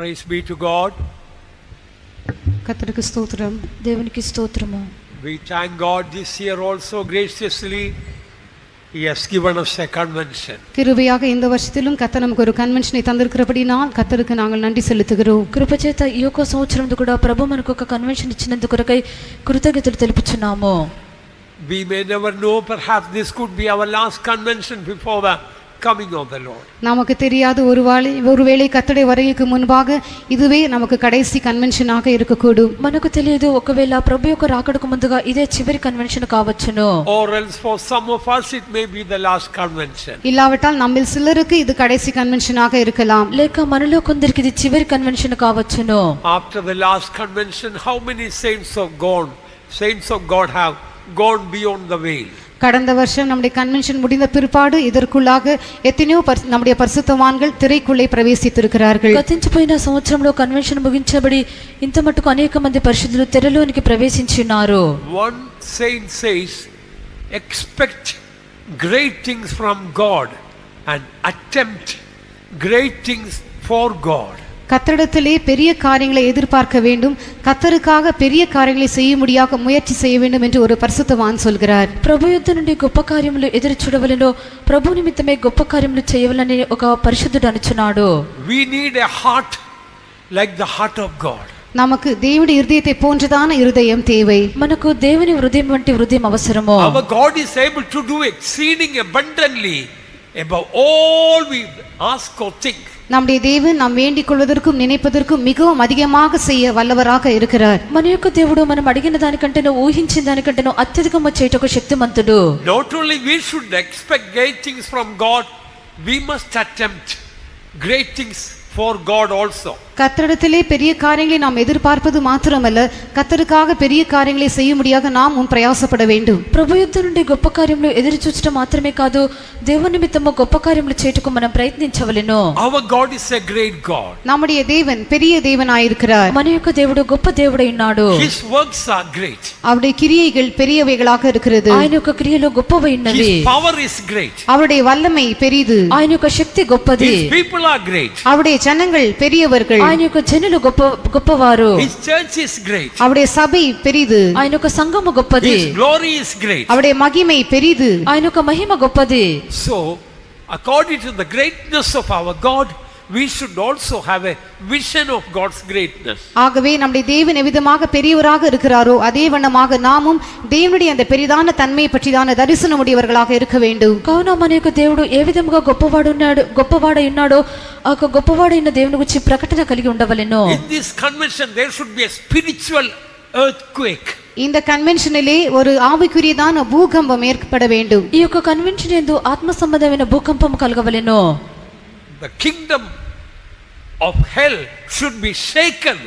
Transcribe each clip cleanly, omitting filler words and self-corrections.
Praise be to God. கர்த்தருக்கு ஸ்தோத்திரம். தேவனுக்கு ஸ்தோத்திரம். We thank God this year also graciously He has given us a convention. கிருபையாக இந்த வருஷத்திலும் கர்த்தர் நமக்கு ஒரு கன்வென்ஷனை தந்திருக்கிறபடினால் கர்த்தருக்கு நாங்கள் நன்றி செலுத்துகிறோம். కృపచేత ఈ యొక్క సంవత్సరం కూడా ప్రభు మనకు ఒక కన్వెన్షన్ ఇచ్చినందుకు కొరకై కృతజ్ఞతలు తెలుపుచున్నాము. We may never know, perhaps this could be our last convention before the coming of the Lord. நமக்கு தெரியாது ஒருவேளை கர்த்தருடைய வருகைக்கு முன்பாக இதுவே நமக்கு கடைசி கன்வென்ஷனாக இருக்கக்கூடும். మనకు తెలియదు ఒకవేళ ప్రభు యొక్క రాకడకు ముందుగా ఇదే చివరి కన్వెన్షన్ కావచ్చును. Or else for some of us it may be the last convention. இல்லாவிட்டால் நம்மில் சிலருக்கு இது கடைசி கன்வென்ஷனாக இருக்கலாம். లేక మనలో కొందరికి ఇది చివరి కన్వెన్షన్ కావచ్చును. After the last convention, how many saints of God have gone beyond the veil? கடந்த வருஷம் நம்முடைய கன்வென்ஷன் முடிந்த பிற்பாடு இதற்குள்ளாக எத்தனையோ நம்முடைய பரிசுத்தவான்கள் திரைக்குள்ளே பிரவேசித்திருக்கிறார்கள். గతించిపోయిన సంవత్సరంలో కన్వెన్షన్ ముగించబడి ఇంత మట్టుకు అనేక మంది పరిశుద్ధులు తెరలోనికి ప్రవేశించున్నారు. One saint says, expect great things from God and attempt great things for God. கர்த்தரிடத்திலே பெரிய காரியங்களை எதிர்பார்க்க வேண்டும், கர்த்தருக்காக பெரிய காரியங்களை செய்யும்படியாக முயற்சி செய்ய வேண்டும் என்று ஒரு பரிசுத்தவான் சொல்கிறார். ప్రభు యొద్ద నుండి గొప్ప కార్యములు ఎదురు చూడవలెనో, ప్రభు నిమిత్తమే గొప్ప కార్యములు చేయవలెనని ఒక పరిశుద్ధుడు అనుచున్నాడు. We need a heart like the heart of God. நமக்கு தேவனுடைய இருதயத்தை போன்றதான இருதயம் தேவை. మనకు దేవుని హృదయం వంటి హృదయం అవసరము. Our God is able to do exceeding abundantly above all we ask or think. நம்முடைய தேவன் நாம் வேண்டிக் கொள்வதற்கும் நினைப்பதற்கும் மிகவும் அதிகமாக செய்ய வல்லவராக இருக்கிறார். మన యొక్క దేవుడు మనం అడిగిన దానికంటేనో ఊహించిన దానికంటేనో అత్యధికంగా చేయటకు శక్తిమంతుడు. Not only we should expect great things from God, we must attempt great things for God also. கர்த்தரிடத்திலே பெரிய காரியங்களை நாம் எதிர்பார்ப்பது மாத்திரமல்ல, கர்த்தருக்காக பெரிய காரியங்களை செய்யும்படியாக நாம் பிரயாசப்பட வேண்டும். ప్రభు యొద్ద నుండి గొప్ప కార్యములు ఎదురు చూచడం మాత్రమే కాదు, దేవుని నిమిత్తము గొప్ప కార్యములు చేయుటకు మనం ప్రయత్నించవలెను. Our God is a great God. நம்முடைய தேவன் பெரிய தேவனாயிருக்கிறார். మన యొక్క దేవుడు గొప్ప దేవుడై ఉన్నాడు. His works are great. அவருடைய கிரியைகள் பெரியவைகளாக இருக்கிறது. ఆయన యొక్క క్రియలు గొప్పవై ఉన్నవి. His power is great. அவருடைய வல்லமை பெரிது. ఆయన యొక్క శక్తి గొప్పది. His people are great. அவருடைய ஜனங்கள் பெரியவர்கள். ఆయన యొక్క జనులు గొప్పవారు. His church is great. அவருடைய சபை பெரிது. ఆయన యొక్క సంఘము గొప్పది. His glory is great. அவருடைய மகிமை பெரிது. ఆయన యొక్క మహిమ గొప్పది. So, according to the greatness of our God, we should also have a vision of God's greatness. ஆகவே நம்முடைய தேவன் எவ்விதமாக பெரியவராக இருக்கிறாரோ அதே வண்ணமாக நாமும் தேவனுடைய அந்த பெரிதான தன்மையை பற்றிதான தரிசனம் உடையவர்களாக இருக்க வேண்டும். కావున మన యొక్క దేవుడు ఏ విధముగా గొప్పవాడై ఉన్నాడో ఆ గొప్పవాడైన దేవుని గురించి ప్రకటన కలిగి ఉండవలెను. In this convention there should be a spiritual earthquake. இந்த கன்வென்ஷனிலே ஒரு ஆவிக்குரியதான பூகம்பம் ஏற்பட வேண்டும். ఈ యొక్క కన్వెన్షన్ యందు ఆత్మ సంబంధమైన భూకంపం కలగవలెను. The kingdom of hell should be shaken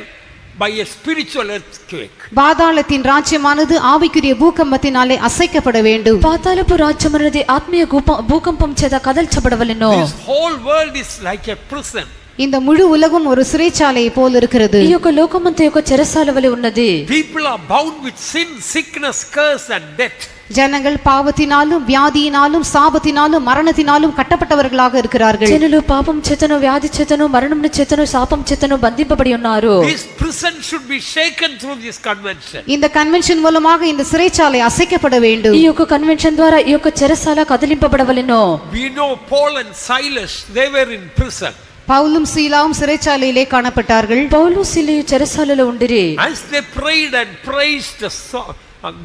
by a spiritual earthquake. பாதாளத்தின் ராஜ்யமானது ஆவிக்குரிய பூகம்பத்தினாலே அசைக்கப்பட வேண்டும். పాతాళపు రాజ్యం అనేది ఆత్మీయ భూకంపం చేత కదల్చబడవలెను. This whole world is like a prison. இந்த முழு உலகம் ஒரு சிறைச்சாலை போல் இருக்கிறது. ఈ యొక్క లోకమంతా యొక్క చెరసాల వలె ఉన్నది. People are bound with sin, sickness, curse and death. ஜனங்கள் பாவத்தினாலும் வியாதியினாலும் சாபத்தினாலும் மரணத்தினாலும் கட்டப்பட்டவர்களாக இருக்கிறார்கள். జనులు పాపం చేతను వ్యాధి చేతను మరణం చేతను శాపం చేతను బంధింపబడి ఉన్నారు. This prison should be shaken through this convention. இந்த கன்வென்ஷன் மூலமாக இந்த சிறைச்சாலை அசைக்கப்பட வேண்டும். ఈ యొక్క కన్వెన్షన్ ద్వారా ఈ యొక్క చెరసాల కదిలింపబడవలెను. We know Paul and Silas, they were in prison. பவுலும் சீலாவும் சிறைச்சாலையிலே காணப்பட்டார்கள். పౌలు సీలయు చెరసాలలో ఉండిరి. As they prayed and praised,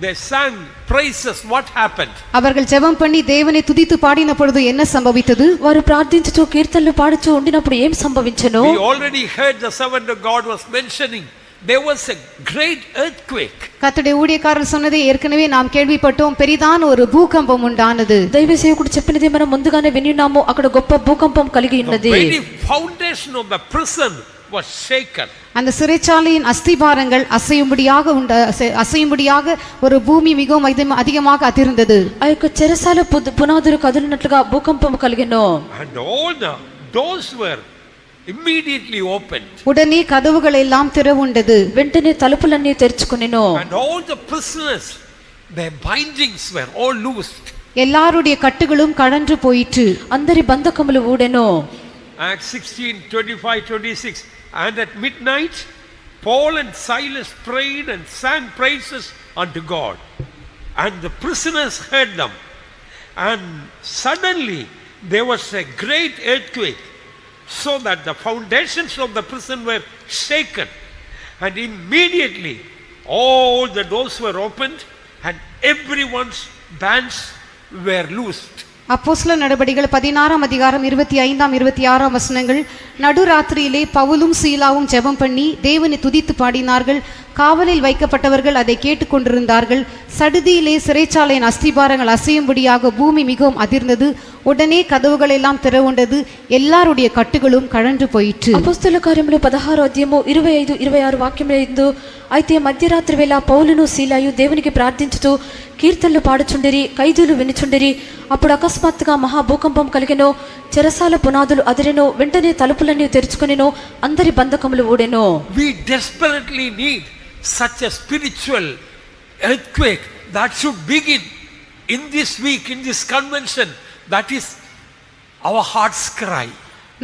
they sang praises. What happened? அவர்கள் ஜெபம் பண்ணி தேவனை துதித்து பாடின பொழுது என்ன சம்பவித்தது? వారు ప్రార్థించుచు కీర్తనలు పాడుచు ఉండినప్పుడు ఏం సంభవించెను? We already heard the servant of God was mentioning there was a great earthquake. கர்த்தருடைய ஊழியக்காரர் சொன்னதை ஏற்கனவே நாம் கேள்விப்பட்டோம். பெரிதான ஒரு பூகம்பம் உண்டானது. దైవ సేవకుడు చెప్పినది మనం ముందుగానే విన్నాము. అక్కడ గొప్ప భూకంపం కలిగి ఉన్నది. The very foundation of the prison was shaken. அந்த சிறைச்சாலையின் அஸ்திபாரங்கள் அசையும்படியாக ஒரு பூமி மிகவும் அதிகமாக அதிர்ந்தது. ఆ యొక్క చెరసాల పునాదులు కదిలినట్లుగా భూకంపం కలిగెను. And all the doors were immediately opened. உடனே கதவுகள் எல்லாம் திறவுண்டது. వెంటనే తలుపులన్నీ తెరుచుకొనెను. And all the prisoners, their bindings were all loosed. எல்லாருடைய கட்டுகளும் கழன்று போயிற்று. అందరి బంధకములు ఊడెను. Acts 16:25-26 And at midnight, Paul and Silas prayed and sang praises unto God. And the prisoners heard them. And suddenly there was a great earthquake, so that the foundations of the prison were shaken. And immediately all the doors were opened, and everyone's bands were loosed. அப்போஸ்தலர் நடபடிகள் 16ஆம் அதிகாரம் 25ஆம் 26ஆம் வசனங்கள். நடுராத்திரியிலே பவுலும் சீலாவும் ஜெபம் பண்ணி தேவனை துதித்து பாடினார்கள். காவலில் வைக்கப்பட்டவர்கள் அதை கேட்டுக்கொண்டிருந்தார்கள். சடுதியிலே சிறைச்சாலையின் அஸ்திபாரங்கள் அசையும்படியாக பூமி மிகவும் அதிர்ந்தது. உடனே கதவுகள் எல்லாம் திறவுண்டது. எல்லாருடைய கட்டுகளும் கழன்று போயிற்று. అపోస్తల కార్యములు 16వ అధ్యాయము 25 26 వాక్యములందు అయితే మధ్యరాత్రి వేళ పౌలును సీలాయు దేవునికి ప్రార్థించుతూ కీర్తనలు పాడుచుండిరి, ఖైదీలు వినుచుండిరి. అప్పుడు అకస్మాత్తుగా మహా భూకంపం కలిగెను, చెరసాల పునాదులు అదిరెను, వెంటనే తలుపులన్నీ తెరుచుకొనెను, అందరి బంధకములు ఊడెను. We desperately need such a spiritual earthquake that should begin in this week, in this convention. That is our heart's cry.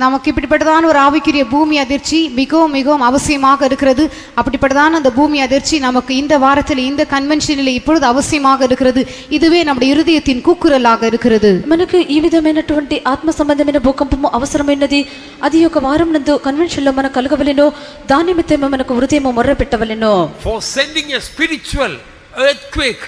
நமக்கு இப்படிப்பட்டதான ஒரு ஆவிக்குரிய பூமி அதிர்ச்சி மிகவும் மிகவும் அவசியமாக இருக்கிறது. அப்படிப்பட்டதான அந்த பூமி அதிர்ச்சி நமக்கு இந்த வாரத்தில் இந்த கன்வென்ஷனில் இப்பொழுது அவசியமாக இருக்கிறது. இதுவே நம்முடைய இருதயத்தின் கூக்குரலாக இருக்கிறது. మనకు ఈ విధమైనటువంటి ఆత్మ సంబంధమైన భూకంపము అవసరమైనది. అది ఒక వారం నందు కన్వెన్షన్ లో మనకు కలగవలెను. దాని నిమిత్తమే మనకు హృదయము మొర్ర పెట్టవలెను. For sending a spiritual earthquake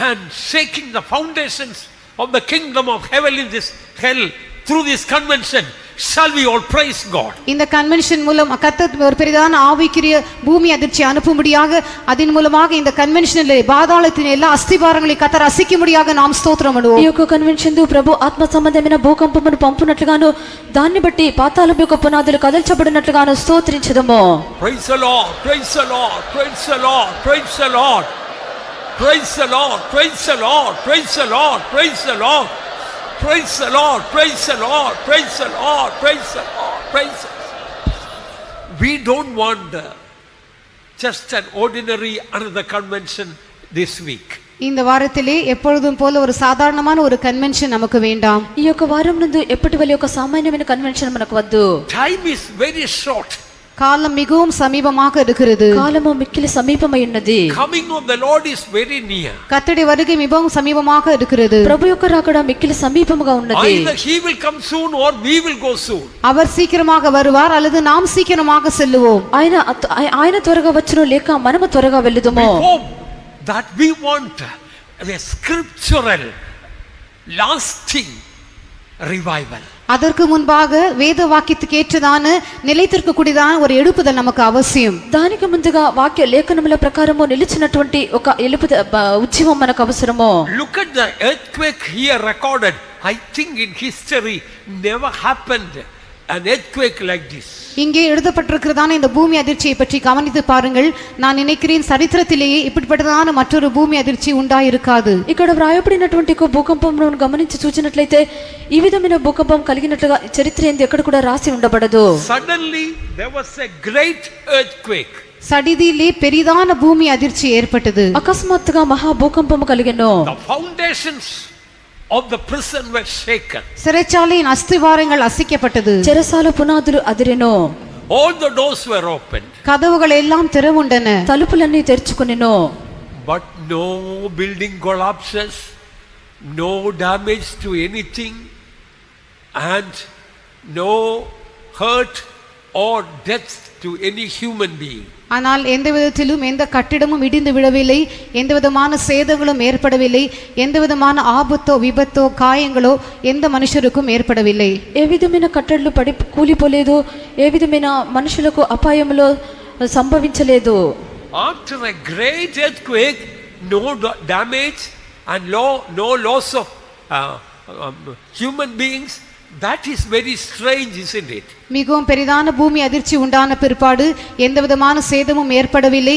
and shaking the foundations of the kingdom of heaven in this hell through this convention, shall we all praise God? இந்த கன்வென்ஷன் மூலம் கர்த்தர் ஒரு பெரிதான ஆவிக்குரிய பூமி அதிர்ச்சி அனுப்பும்படியாக அதன் மூலமாக இந்த கன்வென்ஷனில் பாதாளத்தின் எல்லா அஸ்திபாரங்களை கர்த்தர் அசைக்கும்படியாக நாம் ஸ்தோத்திரம் பண்ணுவோம். ఈ యొక్క కన్వెన్షన్ దు ప్రభు ఆత్మ సంబంధమైన భూకంపమును పంపునట్లుగాను దాన్ని బట్టి పాతాళం యొక్క పునాదులు కదల్చబడినట్లుగాను స్తోత్రించుదము. Praise the Lord, praise the Lord, praise the Lord, praise the Lord. Praise the Lord, praise the Lord, praise the Lord, praise the Lord. Praise the Lord, praise the Lord, praise the Lord, praise the Lord, praise the Lord. We don't want just an ordinary another convention this week. இந்த வாரத்திலே எப்பொழுதும் போல ஒரு சாதாரணமான ஒரு convention நமக்கு வேண்டாம். ఈ యొక్క వారం నందు ఎప్పటి వలె ఒక సామాన్యమైన కన్వెన్షన్ మనకు వద్దు. Time is very short. காலம் மிகவும் சமீபமாக இருக்கிறது. కాలము మిక్కిలి సమీపమై ఉన్నది. Coming of the Lord is very near. கர்த்தருடைய வருகை மிகவும் சமீபமாக இருக்கிறது. ప్రభు యొక్క రాకడ మిక్కిలి సమీపముగా ఉన్నది. Either he will come soon or we will go soon. அவர் சீக்கிரமாக வருவார் அல்லது நாம் சீக்கிரமாக செல்லுவோம். ఆయన త్వరగా వచ్చును లేక మనము త్వరగా వెళ్ళుదుము. We hope that we want a scriptural lasting revival. அதற்கு முன்பாக வேத வாக்கியத்துக்கு ஏற்றதான நிலைத்திருக்கக்கூடியதான ஒரு எழுப்புதல் நமக்கு அவசியம். దానికి ముందుగా వాక్య లేఖనముల ప్రకారము నిలిచినటువంటి ఒక ఉద్యమం మనకు అవసరము. Look at the earthquake here recorded. I think in history never happened an earthquake like this. இங்கே எழுதப்பட்டிருக்கிறதான இந்த பூமி அதிர்ச்சியை பற்றி கவனித்து பாருங்கள். நான் நினைக்கிறேன் சரித்திரத்திலேயே இப்படிப்பட்டதான மற்றொரு பூமி அதிர்ச்சி உண்டாயிருக்காது. ఇక్కడ వ్రాయబడినటువంటి ఒక భూకంపంను గమనించి చూచినట్లయితే ఈ విధమైన భూకంపం కలిగినట్లుగా చరిత్ర ఎందు ఎక్కడ కూడా రాసి ఉండబడదు. Suddenly there was a great earthquake. சடிதியிலே பெரிதான பூமி அதிர்ச்சி ஏற்பட்டது. అకస్మాత్తుగా మహా భూకంపం కలిగెను. The foundations of the prison were shaken. சிறைச்சாலையின் அஸ்திவாரங்கள் அசைக்கப்பட்டது. చెరసాల పునాదులు అదిరెను. All the doors were opened. கதவுகள் எல்லாம் திறவுண்டன. తలుపులన్నీ తెరుచుకొనెను. But no building collapses, no damage to anything, and no hurt or death to any human being. ஆனால் எந்த விதத்திலும் எந்த கட்டிடமும் இடிந்து விழவில்லை, எந்த விதமான சேதங்களும் ஏற்படவில்லை, எந்த விதமான ஆபத்தோ விபத்தோ காயங்களோ எந்த மனுஷருக்கும் ஏற்படவில்லை. ఏ విధమైన కట్టడలు పడి కూలిపోలేదు, ఏ విధమైన మనుషులకు అపాయములో సంభవించలేదు. After a great earthquake, no damage and no loss of human beings. That is very strange, isn't it? மிகவும் பெரிதான பூமி அதிர்ச்சி உண்டான பிற்பாடு எந்த விதமான சேதமும் ஏற்படவில்லை,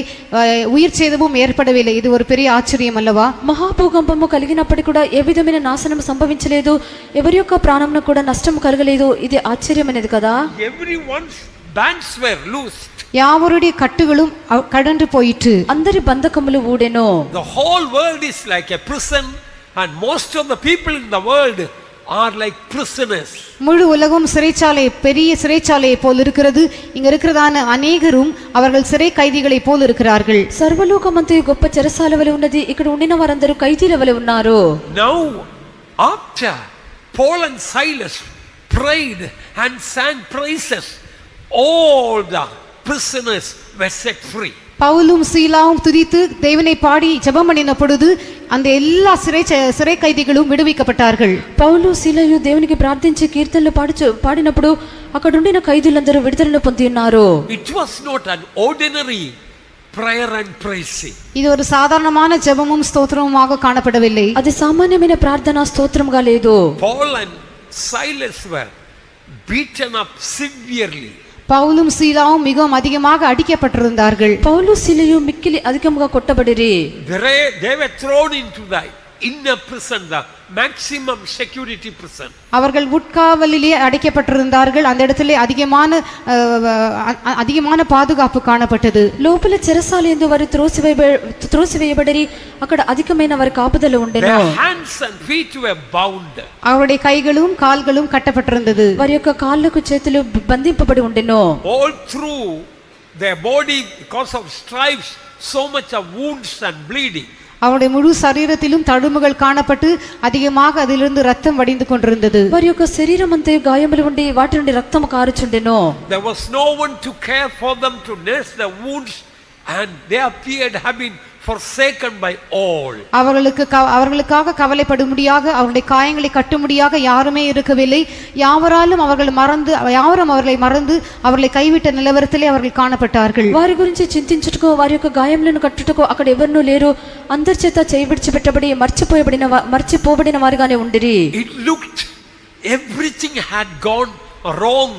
உயிர் சேதமும் ஏற்படவில்லை. இது ஒரு பெரிய ஆச்சரியம் அல்லவா? మహాభూకంపము కలిగినప్పటికీ కూడా ఏ విధమైన నాశనం సంభవించలేదు, ఎవరి యొక్క ప్రాణంను కూడా నష్టం కలగలేదు. ఇది ఆశ్చర్యమైనది కదా. Everyone's bands were loosed. யாவருடைய கட்டுகளும் கடந்து போயிற்று. అందరి బంధకములు ఊడెను. The whole world is like a prison, and most of the people in the world are like prisoners. முழு உலகம் சிறைச்சாலை, பெரிய சிறைச்சாலையை போல் இருக்கிறது. இங்க இருக்கிறதான அநேகரும் அவர்கள் சிறை கைதிகளை போல் இருக்கிறார்கள். సర్వలోకమంతయు గొప్ప చెరసాల వలె ఉన్నది. ఇక్కడ ఉండిన వారందరూ ఖైదీల వలె ఉన్నారు. Now after Paul and Silas prayed and sang praises, all the prisoners were set free. பவுலும் சீலாவும் துதித்து தேவனை பாடி ஜெபம் பண்ணின பொழுது அந்த எல்லா சிறை கைதிகளும் விடுவிக்கப்பட்டார்கள். పౌలు సీలయు దేవునికి ప్రార్థించి కీర్తనలు పాడినప్పుడు అక్కడ ఉండిన ఖైదీలందరూ విడుదలను పొంది ఉన్నారు. It was not an ordinary prayer and praising. இது ஒரு சாதாரணமான ஜெபமும் ஸ்தோத்திரமுமாக காணப்படவில்லை. అది సామాన్యమైన ప్రార్థన స్తోత్రంగా లేదు. Paul and Silas were beaten up severely. பவுலும் சீலாவும் மிகவும் அதிகமாக அடிக்கப்பட்டிருந்தார்கள். పౌలు సీలయు మిక్కిలి అధికంగా కొట్టబడిరి. They were thrown into the inner prison, the maximum security prison. அவர்கள் உட்காவலிலே அடைக்கப்பட்டிருந்தார்கள். அந்த இடத்திலே அதிகமான பாதுகாப்பு காணப்பட்டது. లోపల చెరసాలయందు వారు త్రోసివేయబడిరి. అక్కడ అధికమైన వారి కాపుదల ఉండెను. Their hands and feet were bound. அவருடைய கைகளும் கால்களும் கட்டப்பட்டிருந்தது. వారి యొక్క కాళ్ళకు చేతులు బంధింపబడి ఉండెను. All through their body, because of stripes, so much of wounds and bleeding. அவருடைய முழு சரீரத்திலும் தழும்புகள் காணப்பட்டு அதிகமாக அதிலிருந்து ரத்தம் வடிந்து கொண்டிருந்தது. వారి యొక్క శరీరం అంతా గాయములు ఉండి వాటి నుండి రక్తము కారుచుండెను. There was no one to care for them, to nurse the wounds, and they appeared have been forsaken by all. அவர்களுக்காக கவலைப்படும்படியாக அவருடைய காயங்களை கட்டும்படியாக யாருமே இருக்கவில்லை. யாவரும் அவர்களை மறந்து அவர்களை கைவிட்ட நிலவரத்திலே அவர்கள் காணப்பட்டார்கள். వారి గురించి చింతించుటకు వారి యొక్క గాయములను కట్టుటకు అక్కడ ఎవరునూ లేరు. అందరి చేత చేయి విడిచిపెట్టబడి మర్చిపోబడిన వారిగానే ఉండిరి. It looked everything had gone wrong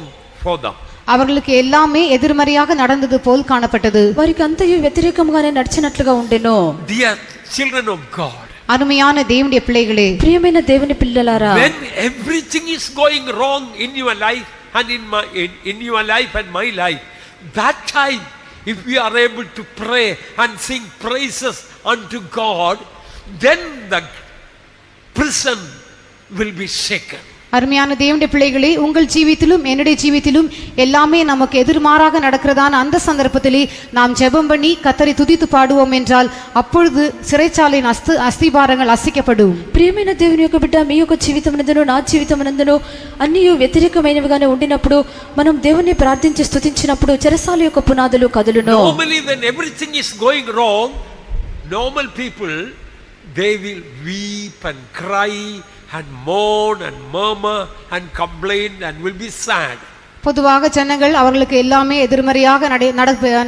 for them. அவர்களுக்கு எல்லாமே எதிர்மறையாக நடந்தது போல் காணப்பட்டது. వారికి అంతయు వ్యతిరేకంగానే నడిచినట్లుగా ఉండెను. Dear children of God, அருமையான தேவனுடைய பிள்ளைகளே, ప్రియమైన దేవుని పిల్లలారా, when everything is going wrong in your life and in your life and my life, that time if we are able to pray and sing praises unto God, then the prison will be shaken. அருமையான தேவனுடைய பிள்ளைகளே, உங்கள் ஜீவித்திலும் என்னுடைய ஜீவித்திலும் எல்லாமே நமக்கு எதிர்மாறாக நடக்கிறதான அந்த சந்தர்ப்பத்திலே நாம் ஜெபம் பண்ணி கர்த்தரை துதித்து பாடுவோம் என்றால் அப்பொழுது சிறைச்சாலையின் அஸ்திபாரங்கள் அசைக்கப்படும். ప్రియమైన దేవుని యొక్క బిడ్డ, మీ యొక్క జీవితమునందును నా జీవితమునందును అన్నీ వ్యతిరేకమైనవిగానే ఉండినప్పుడు మనం దేవుని ప్రార్థించి స్తుతించినప్పుడు చెరసాల యొక్క పునాదులు కదులును. Normally when everything is going wrong, normal people, they will weep and cry and mourn and murmur and complain and will be sad. பொதுவாக ஜனங்கள் அவர்களுக்கு எல்லாமே எதிர்மறையாக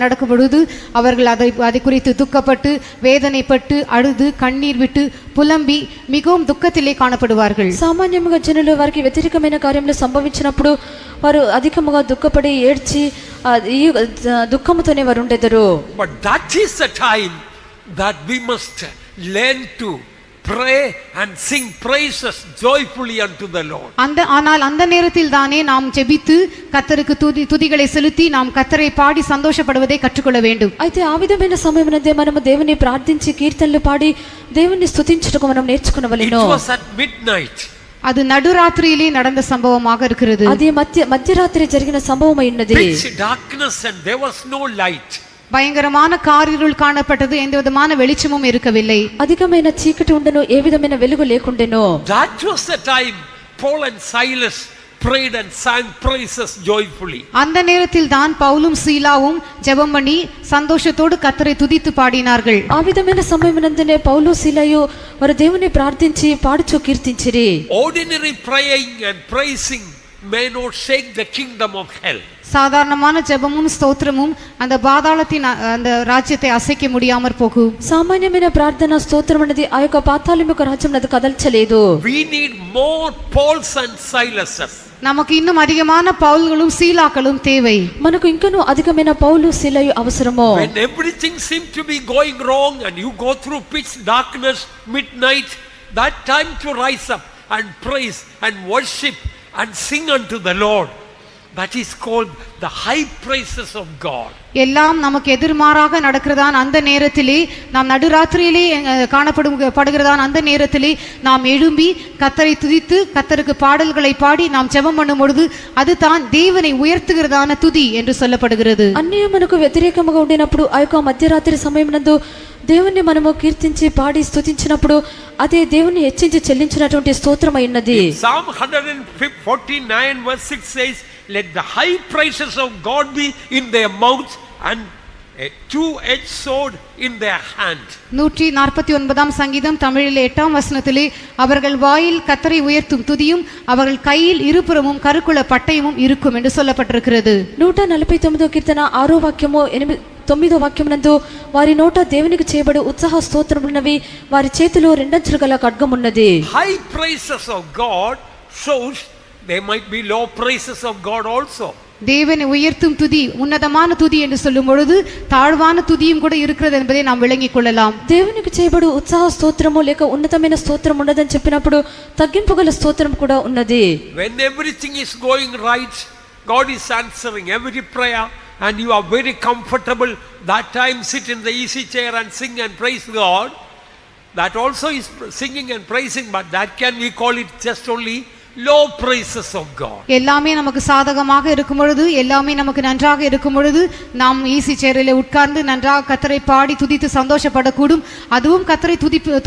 நடக்கும் பொழுது அவர்கள் அதை குறித்து துக்கப்பட்டு வேதனைப்பட்டு அழுது கண்ணீர் விட்டு புலம்பி மிகவும் துக்கத்திலே காணப்படுவார்கள். సామాన్యముగా జనులు వారికి వ్యతిరేకమైన కార్యములు సంభవించినప్పుడు వారు అధికముగా దుఃఖపడి ఏడ్చి ఈ దుఃఖముతోనే వారు ఉండెదరు. But that is the time that we must learn to pray and sing praises joyfully unto the Lord. ஆனால் அந்த நேரத்தில் தானே நாம் ஜெபித்து கர்த்தருக்கு துதிகளை செலுத்தி நாம் கர்த்தரை பாடி சந்தோஷப்படுவதை கற்றுக்கொள்ள வேண்டும். అయితే ఆ విధమైన సమయమునందే మనము దేవుని ప్రార్థించి కీర్తనలు పాడి దేవుని స్తుతించుటకు మనం నేర్చుకొనవలెను. It was at midnight. அது நடுராத்திரியிலே நடந்த சம்பவமாக இருக்கிறது. అది మధ్యరాత్రి జరిగిన సంభవమై ఉన్నది. Pitch darkness and there was no light. பயங்கரமான காரிருள் காணப்பட்டது. எந்த விதமான வெளிச்சமும் இருக்கவில்லை. అధికమైన చీకటి ఉండెను, ఏ విధమైన వెలుగు లేకుండెను. That was the time Paul and Silas prayed and sang praises joyfully. அந்த நேரத்தில் தான் பவுலும் சீலாவும் ஜெபம் பண்ணி சந்தோஷத்தோடு கர்த்தரை துதித்து பாடினார்கள். ఆ విధమైన సమయమునందునే పౌలు సీలయు వారు దేవుని ప్రార్థించి పాడుచు కీర్తించిరి. Ordinary praying and praising may not shake the kingdom of hell. சாதாரணமான ஜெபமும் ஸ்தோத்திரமும் அந்த பாதாளத்தின் அந்த ராஜ்யத்தை அசைக்க முடியாமற் போகும். సామాన్యమైన ప్రార్థన స్తోత్రం అనేది ఆ యొక్క పాతాళం యొక్క రాజ్యం అది కదల్చలేదు. We need more Pauls and Silases. நமக்கு இன்னும் அதிகமான பவுல்களும் சீலாக்களும் தேவை. మనకు ఇంకను అధికమైన పౌలు సీలయు అవసరము. When everything seems to be going wrong and you go through pitch darkness, midnight, that time to rise up and praise and worship and sing unto the Lord. That is called the high praises of God. எல்லாம் நமக்கு எதிர்மாறாக நடக்கிறதான் அந்த நேரத்திலே, நாம் நடுராத்திரியிலே காணப்படுகிறதான் அந்த நேரத்திலே நாம் எழும்பி கர்த்தரை துதித்து கர்த்தருக்கு பாடல்களை பாடி நாம் ஜெபம் பண்ணும் பொழுது அது தான் தேவனை உயர்த்துகிறதான துதி என்று சொல்லப்படுகிறது. అన్య మనకు వ్యతిరేకంగా ఉండినప్పుడు ఆ యొక్క మధ్యరాత్రి సమయం నందు దేవుణ్ణి మనము కీర్తించి పాడి స్తుతించినప్పుడు అదే దేవుని హెచ్చించి చెల్లించినటువంటి స్తోత్రమై ఉన్నది. Psalm 149 verse 6 says, let the high praises of God be in their mouth and a two-edged sword in their hand. 149 சங்கீதம் தமிழில் 8ஆம் வசனத்திலே அவர்கள் வாயில் கர்த்தரை உயர்த்தும் துதியும் அவர்கள் கையில் இருபுறமும் கருக்குள்ள பட்டயமும் இருக்கும் என்று சொல்லப்பட்டிருக்கிறது. 149 కీర్తన 6వ వాక్యము 9వ వాక్యం నందు వారి నోట దేవునికి చేయబడు ఉత్సాహ స్తోత్రములున్నవి, వారి చేతిలో రెండంచులు గల ఖడ్గం ఉన్నది. High praises of God shows there might be low praises of God also. தேவனை உயர்த்தும் துதி உன்னதமான துதி என்று சொல்லும் பொழுது தாழ்வான துதியும் கூட இருக்கிறது என்பதை நாம் விளங்கிக் கொள்ளலாம். దేవునికి చేయబడు ఉత్సాహ స్తోత్రము లేక ఉన్నతమైన స్తోత్రం ఉన్నదని చెప్పినప్పుడు తగ్గింపుగల స్తోత్రం కూడా ఉన్నది. When everything is going right, God is answering every prayer and you are very comfortable, that time sit in the easy chair and sing and praise God. That also is singing and praising, but that can we call it just only low praises of God. எல்லாமே நமக்கு சாதகமாக இருக்கும் பொழுது, எல்லாமே நமக்கு நன்றாக இருக்கும் பொழுது நாம் ஈசி சேரிலே உட்கார்ந்து நன்றாக கர்த்தரை பாடி துதித்து சந்தோஷப்படக்கூடும். அதுவும் கர்த்தரை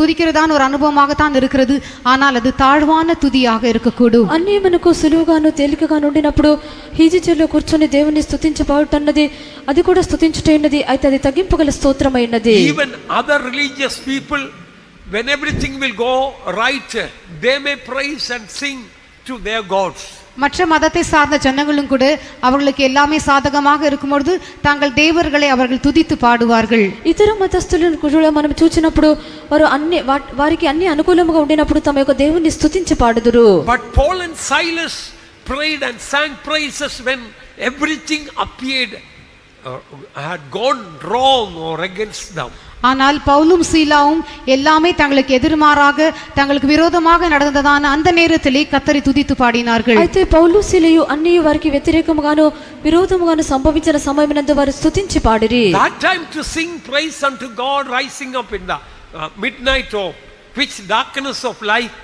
துதிக்கிறதான ஒரு அனுபவமாக தான் இருக்கிறது. ஆனால் அது தாழ்வான துதியாக இருக்கக்கூடும். అన్నీ మనకు సులువుగాను తేలికగాను ఉండినప్పుడు హీజీ చైర్లో కూర్చొని దేవుని స్తుతించబడుతున్నది, అది కూడా స్తుతించుటైనది, అయితే అది తగ్గింపుగల స్తోత్రమైనది. Even other religious people, when everything will go right, they may praise and sing to their gods. மற்ற மதத்தை சார்ந்த ஜனங்களும் கூட அவர்களுக்கு எல்லாமே சாதகமாக இருக்கும் பொழுது தாங்கள் தேவர்களை அவர்கள் துதித்து பாடுவார்கள். ఇతర మతస్థులను కూడా మనం చూచినప్పుడు వారికి అన్ని అనుకూలంగా ఉండినప్పుడు తమ యొక్క దేవుని స్తుతించి పాడుదురు. But Paul and Silas prayed and sang praises when everything appeared had gone wrong or against them. ஆனால் பவுலும் சீலாவும் எல்லாமே தங்களுக்கு எதிர்மாறாக தங்களுக்கு விரோதமாக நடந்ததான அந்த நேரத்திலே கர்த்தரை துதித்து பாடினார்கள். అయితే పౌలు సీలయు అన్ని వారికి వ్యతిరేకముగాను విరోధముగాను సంభవించిన సమయమునందు వారు స్తుతించి పాడిరి. That time to sing praise unto God rising up in the midnight or pitch darkness of life,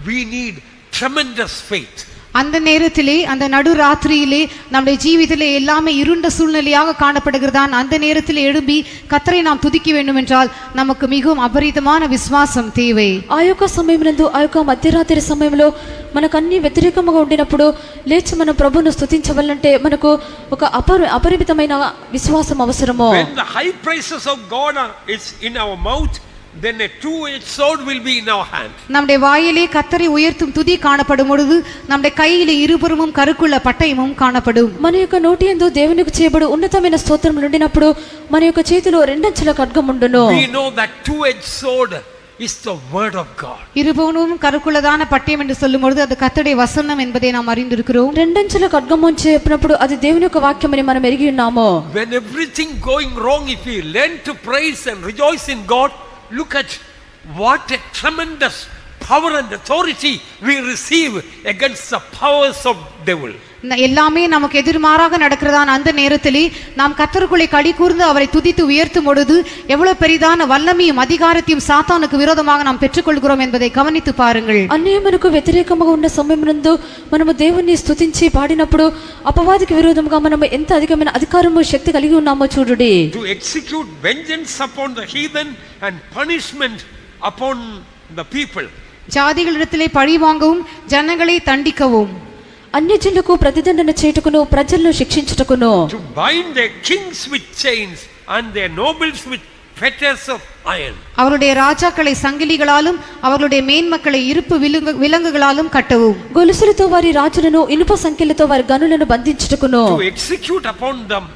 we need tremendous faith. அந்த நேரத்திலே அந்த நடுராத்திரியிலே நம்முடைய ஜீவிதத்திலே எல்லாமே இருண்ட சூழ்நிலையாக காணப்படுகிறதான் அந்த நேரத்திலே எழும்பி கர்த்தரை நாம் துதிக்க வேண்டும் என்றால் நமக்கு மிகவும் அபரிதமான விசுவாசம் தேவை. ఆ యొక్క సమయమునందు ఆ యొక్క మధ్యరాత్రి సమయంలో మనకు అన్ని వ్యతిరేకముగా ఉండినప్పుడు లేచి మనం ప్రభువును స్తుతించవాలంటే మనకు ఒక అపరిమితమైన విశ్వాసం అవసరము. When the high praises of God is in our mouth, then a two-edged sword will be in our hand. நம்முடைய வாயிலே கர்த்தரை உயர்த்தும் துதி காணப்படும் பொழுது நம்முடைய கையிலே இருபுறமும் கருக்குள்ள பட்டயமும் காணப்படும். మన యొక్క నోటి యందు దేవునికి చేయబడు ఉన్నతమైన స్తోత్రములు ఉండినప్పుడు మన యొక్క చేతిలో రెండంచుల ఖడ్గం ఉండును. We know that two-edged sword is the word of God. இருபுறமும் கருக்குள்ளதான பட்டயம் என்று சொல்லும் பொழுது அது கர்த்தருடைய வசனம் என்பதை நாம் அறிந்திருக்கிறோம். రెండంచుల ఖడ్గం అని చెప్పినప్పుడు అది దేవుని యొక్క వాక్యం అని మనం ఎరిగి ఉన్నాము. When everything going wrong, if we learn to praise and rejoice in God, look at what a tremendous power and authority we receive against the powers of devil. எல்லாமே நமக்கு எதிர்மாறாக நடக்கிறதான அந்த நேரத்திலே நாம் கர்த்தருக்குள்ளே களி கூர்ந்து அவரை துதித்து உயர்த்தும் பொழுது எவ்வளவு பெரிதான வல்லமையும் அதிகாரத்தையும் சாத்தானுக்கு விரோதமாக நாம் பெற்றுக்கொள்கிறோம் என்பதை கவனித்து பாருங்கள். అన్నీ మనకు వ్యతిరేకంగా ఉన్న సమయమునందు మనము దేవుని స్తుతించి పాడినప్పుడు అపవాదికి విరోధంగా మనము ఎంత అధికమైన అధికారము శక్తి కలిగి ఉన్నామో చూడుడి. To execute vengeance upon the heathen and punishment upon the people. ஜாதிகளிடத்திலே பழி வாங்கவும் ஜனங்களை தண்டிக்கவும் అన్యజనులకు ప్రతిదండన చేయుటకును ప్రజలను శిక్షించుటకును. To bind their kings with chains and their nobles with fetters of iron. அவருடைய ராஜாக்களை சங்கிலிகளாலும் அவர்களுடைய மேன்மக்களை இருப்பு விலங்குகளாலும் கட்டவும். గొలుసులతో వారి రాజులను ఇనుప సంకెళ్లతో వారి గనులను బంధించుటకును. To execute upon them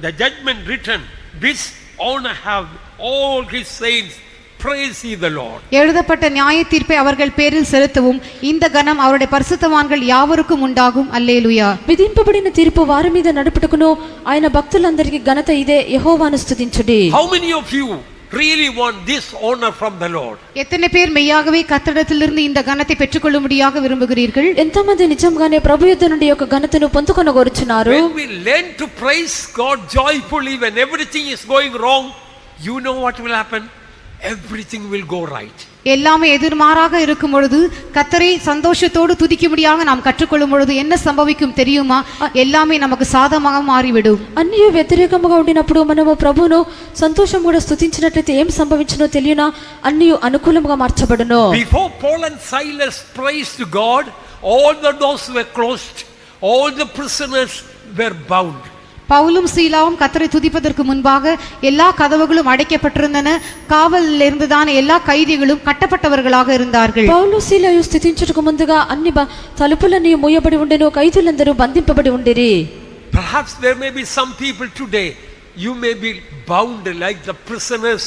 the judgment written, this honor have all his saints, praise ye the Lord. எழுதப்பட்ட நியாய தீர்ப்பை அவர்கள் பேரில் செலுத்தவும் இந்த கனம் அவருடைய பரிசுத்தவான்கள் யாவருக்கும் உண்டாகும். அல்லேலூயா. విధింపబడిన తీర్పు వారి మీద నడుపుటకును ఆయన భక్తులందరికీ ఘనత ఇదే, యెహోవాను స్తుతించుడి. How many of you really want this honor from the Lord? எத்தனை பேர் மெய்யாகவே கர்த்தரிடத்திலிருந்து இந்த கனத்தை பெற்றுக்கொள்ளும்படியாக விரும்புகிறீர்கள்? ఎంతమంది నిజంగానే ప్రభు యొద్ద నుండి యొక్క ఘనతను పొందుకొనగోరుచున్నారు? When we learn to praise God joyfully when everything is going wrong, you know what will happen? Everything will go right. எல்லாமே எதிர்மாறாக இருக்கும் பொழுது கர்த்தரை சந்தோஷத்தோடு துதிக்கும்படியாக நாம் கற்றுக்கொள்ளும் பொழுது என்ன சம்பவிக்கும் தெரியுமா? எல்லாமே நமக்கு சாதகமாக மாறிவிடும். అన్నీ వ్యతిరేకముగా ఉండినప్పుడు మనము ప్రభువును సంతోషం కూడా స్తుతించినట్లయితే ఏం సంభవించునో తెలియనా? అన్నీ అనుకూలంగా మార్చబడును. Before Paul and Silas praised God, all the doors were closed, all the prisoners were bound. பவுலும் சீலாவும் கர்த்தரை துதிப்பதற்கு முன்பாக எல்லா கதவுகளும் அடைக்கப்பட்டிருந்தன. காவலில் இருந்துதான் எல்லா கைதிகளும் கட்டப்பட்டவர்களாக இருந்தார்கள். పౌలు సీలయు స్థితించుటకు ముందుగా అన్ని తలుపులన్నీ మూయబడి ఉండెను, ఖైదీలందరూ బంధింపబడి ఉండిరి. Perhaps there may be some people today, you may be bound like the prisoners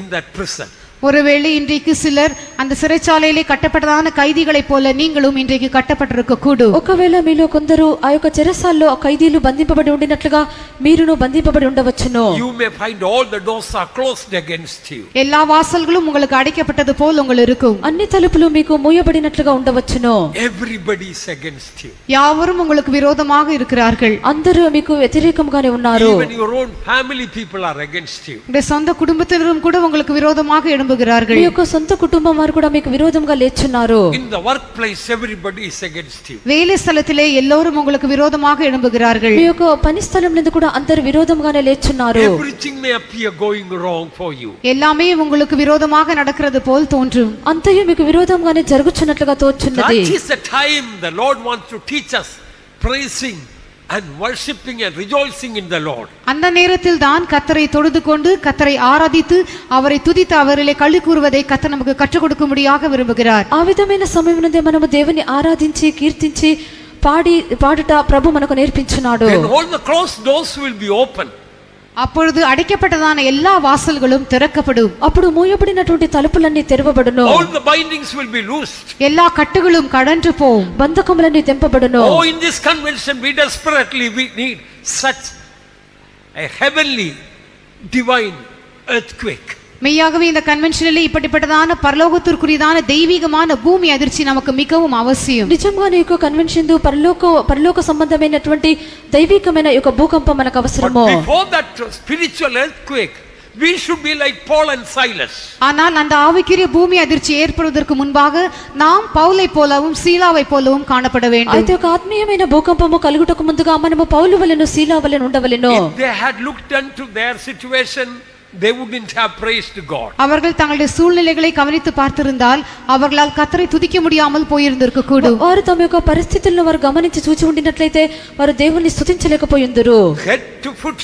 in that prison. ஒருவேளை இன்றைக்கு சிலர் அந்த சிறைச்சாலையிலே கட்டப்பட்டதான கைதிகளைப் போல நீங்களும் இன்றைக்கு கட்டப்பட்டிருக்க கூடும். ఒకవేళ మీలో కొందరు ఆ యొక్క చెరసాల్లో ఖైదీలు బంధింపబడి ఉండినట్లుగా మీరును బంధింపబడి ఉండవచ్చును. You may find all the doors are closed against you. எல்லா வாசல்களும் உங்களுக்கு அடைக்கப்பட்டது போல் உங்களுக்கு இருக்கும். అన్ని తలుపులు మీకు మూయబడినట్లుగా ఉండవచ్చును. Everybody is against you. யாவரும் உங்களுக்கு விரோதமாக இருக்கிறார்கள். అందరూ మీకు వ్యతిరేకంగానే ఉన్నారు. Even your own family people are against you. உங்களுடைய சொந்த குடும்பத்தினரும் கூட உங்களுக்கு விரோதமாக எழும்புகிறார்கள். మీ యొక్క సొంత కుటుంబం వారు కూడా మీకు విరోధంగా లేచున్నారు. In the workplace everybody is against you. வேலை ஸ்தலத்திலே எல்லோரும் உங்களுக்கு விரோதமாக எழும்புகிறார்கள். మీ యొక్క పని స్థలం నందు కూడా అందరూ విరోధంగానే లేచున్నారు. Everything may appear going wrong for you. எல்லாமே உங்களுக்கு விரோதமாக நடக்கிறது போல் தோன்றும். అంతయు మీకు విరోధంగానే జరుగుచున్నట్లుగా తోచున్నది. That is the time the Lord wants to teach us praising and worshiping and rejoicing in the Lord. அந்த நேரத்தில் தான் கர்த்தரை தொழுது கொண்டு கர்த்தரை ஆராதித்து அவரை துதித்து அவரிலே களி கூறுவதை கர்த்தர் நமக்கு கற்றுக் கொடுக்கும்படியாக விரும்புகிறார். ఆ విధమైన సమయమునందే మనము దేవుని ఆరాధించి కీర్తించి పాడుట ప్రభు మనకు నేర్పించున్నాడు. Then all the closed doors will be open. அப்பொழுது அடைக்கப்பட்டதான எல்லா வாசல்களும் திறக்கப்படும். అప్పుడు మూయబడినటువంటి తలుపులన్నీ తెరవబడును. All the bindings will be loosed. எல்லா கட்டுகளும் கடன்று போகும். బంధకములన్నీ తెంపబడును. Oh, in this convention we desperately need such a heavenly divine earthquake. மெய்யாகவே இந்த கன்வென்ஷனிலே இப்படிப்பட்டதான பரலோகத்திற்குரியதான தெய்வீகமான பூமி அதிர்ச்சி நமக்கு மிகவும் அவசியம். నిజంగానే ఈ కన్వెన్షన్ పరలోక సంబంధమైనటువంటి దైవికమైన యొక్క భూకంపం మనకు అవసరము. But before that spiritual earthquake we should be like Paul and Silas. ஆனால் அந்த ஆவிக்குரிய பூமி அதிர்ச்சி ஏற்படுவதற்கு முன்பாக நாம் பவுலை போலவும் சீலாவை போலவும் காணப்பட வேண்டும். అయితే ఒక ఆత్మీయమైన భూకంపము కలుగుటకు ముందుగా మనము పౌలు వలెను సీలా వలెను ఉండవలెను. If they had looked into their situation, they wouldn't have praised God. அவர்கள் தங்களுடைய சூழ்நிலைகளை கவனித்து பார்த்திருந்தால் அவர்களால் கர்த்தரை துதிக்க முடியாமல் போயிருந்திருக்க கூடும். వారు తమ యొక్క పరిస్థితులను వారు గమనించి చూచి ఉండినట్లయితే వారు దేవుని స్తుతించలేకపోయిందురు. Head to foot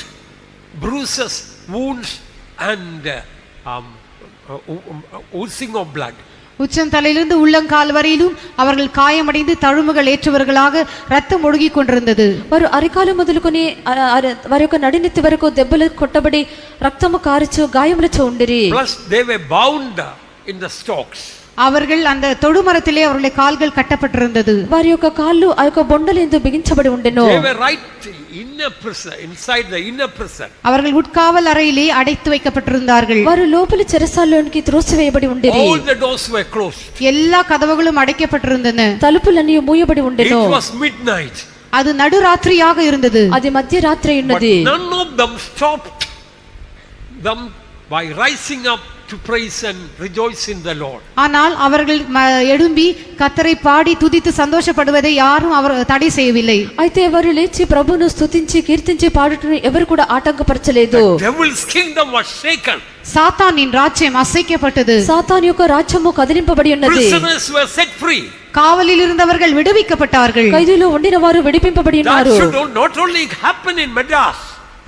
bruises, wounds and oozing of blood. உச்சந்தலையிலிருந்து உள்ளங்கால் வரையிலும் அவர்கள் காயமடைந்து தழும்புகள் ஏற்றவர்களாக ரத்தம் ஒழுகி கொண்டிருந்தது. వారు అరికాలు మొదలుకొని వారి యొక్క నడినెత్తి వరకు దెబ్బలు కొట్టబడి రక్తము కారుచు గాయములచు ఉండిరి. Plus they were bound in the stocks. அவர்கள் அந்த தொடுமரத்திலே அவருடைய கால்கள் கட்டப்பட்டிருந்தது. వారి యొక్క కాళ్ళు ఆ యొక్క బొండలందు బిగించబడి ఉండెను. They were right inner prison, inside the inner prison. அவர்கள் உட்காவல் அறையிலே அடைத்து வைக்கப்பட்டிருந்தார்கள். వారు లోపలి చెరసాలలోనికి త్రోసివేయబడి ఉండిరి. All the doors were closed. எல்லா கதவுகளும் அடைக்கப்பட்டிருந்தன. తలుపులన్నీ మూయబడి ఉండెను. It was midnight. அது நடுராத்திரியாக இருந்தது. అది మధ్యరాత్రి But ఉన్నది. none of them stopped them by rising up to praise and rejoice in the Lord. ஆனால் அவர்கள் எழும்பி கர்த்தரை பாடி துதித்து சந்தோஷப்படுவதை யாரும் அவர் தடை செய்யவில்லை. అయితే వారు లేచి ప్రభువును స్తుతించి కీర్తించి పాడుటను ఎవరు కూడా ఆటంకపరచలేదు. Devil's kingdom was shaken. சாத்தானின் ராஜ்யம் அசைக்கப்பட்டது. సాతాను యొక్క రాజ్యము కదిలింపబడి ఉన్నది. Prisoners were set free. காவலில் இருந்தவர்கள் விடுவிக்கப்பட்டார்கள். ఖైదీలో ఉండిన వారు విడిపింపబడి That ఉన్నారు. should not only happen in Madras.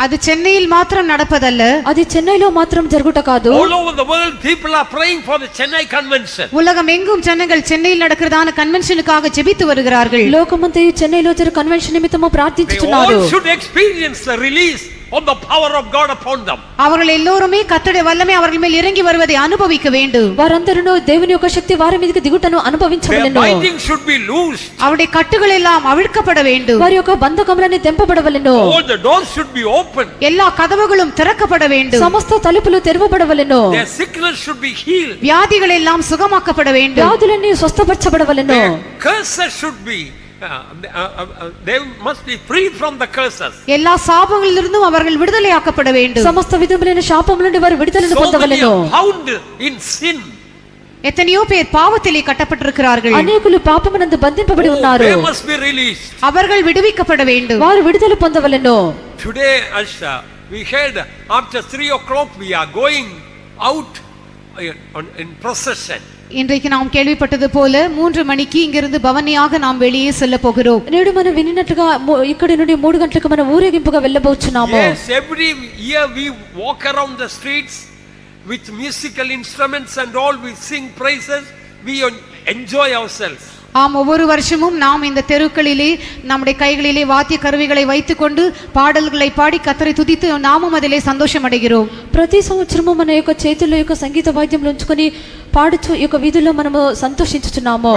அது சென்னையில் மாத்திரம் நடப்பதல்ல. అది చెన్నైలో మాత్రం జరుగుట కాదు. All over the world people are praying for the Chennai convention. உலகம் எங்கும் ஜனங்கள் சென்னையில் நடக்கிறதான கன்வென்ஷனுக்காக ஜெபித்து வருகிறார்கள். లోకమంతయు చెన్నైలో జరు కన్వెన్షన్ నిమిత్తము They ప్రార్థించుచున్నారు. all should experience the release of the power of God upon them. அவர்கள் எல்லோருமே கர்த்தருடைய வல்லமை அவர்கள் மேல் இறங்கி வருவதை அனுபவிக்க வேண்டும். వారందరూ దేవుని యొక్క శక్తి వారి మీదకి దిగుటను Their అనుభవించవలెను. binding should be loosed. அவருடைய கட்டுகள் எல்லாம் அவிழ்க்கப்பட வேண்டும். వారి యొక్క బంధకములన్నీ తెంపబడవలెను. All the doors should be open. எல்லா கதவுகளும் திறக்கப்பட வேண்டும். సమస్త తలుపులు తెరవబడవలెను. Their sickness should be healed. வியாதிகள் எல்லாம் சுகமாக்கப்பட வேண்டும். వ్యాధులన్నీ స్వస్థపరచబడవలెను. Their curses should be they must be free from the curses. எல்லா சாபங்களிலிருந்தும் அவர்கள் விடுதலையாக்கப்பட வேண்டும். సమస్త విధములైన శాపముల నుండి వారు విడుదలను So many పొందవలెను. are bound in sin. எத்தனையோ பேர் பாவத்திலே கட்டப்பட்டிருக்கிறார்கள். అనేకులు పాపమునందు బంధింపబడి ఉన్నారు. They must be released. அவர்கள் விடுவிக்கப்பட வேண்டும். వారు విడుదల పొందవలెను. Today, as we heard, after 3 o'clock we are going out in procession. இன்றைக்கு நாம் கேள்விப்பட்டது போல 3 மணிக்கு இங்கிருந்து பவனியாக நாம் வெளியே செல்ல போகிறோம். నేడు మనం వినినట్లుగా ఇక్కడి నుండి 3 గంటలకు మనం ఊరేగింపుగా వెళ్ళబోచున్నాము. Yes, every year we walk around the streets with musical instruments and all, we sing praises, we enjoy ourselves. ஆம், ஒவ்வொரு வருஷமும் நாம் இந்த தெருக்களிலே நம்முடைய கைகளிலே வாத்திய கருவிகளை வைத்துக்கொண்டு பாடல்களை பாடி கர்த்தரை துதித்து நாமும் அதிலே சந்தோஷம் அடைகிறோம். ప్రతి సంవత్సరము మన యొక్క చేతుల్లో యొక్క సంగీత వాద్యములు ఉంచుకొని పాడుచు ఈ యొక్క వీధుల్లో మనము సంతోషించుచున్నాము.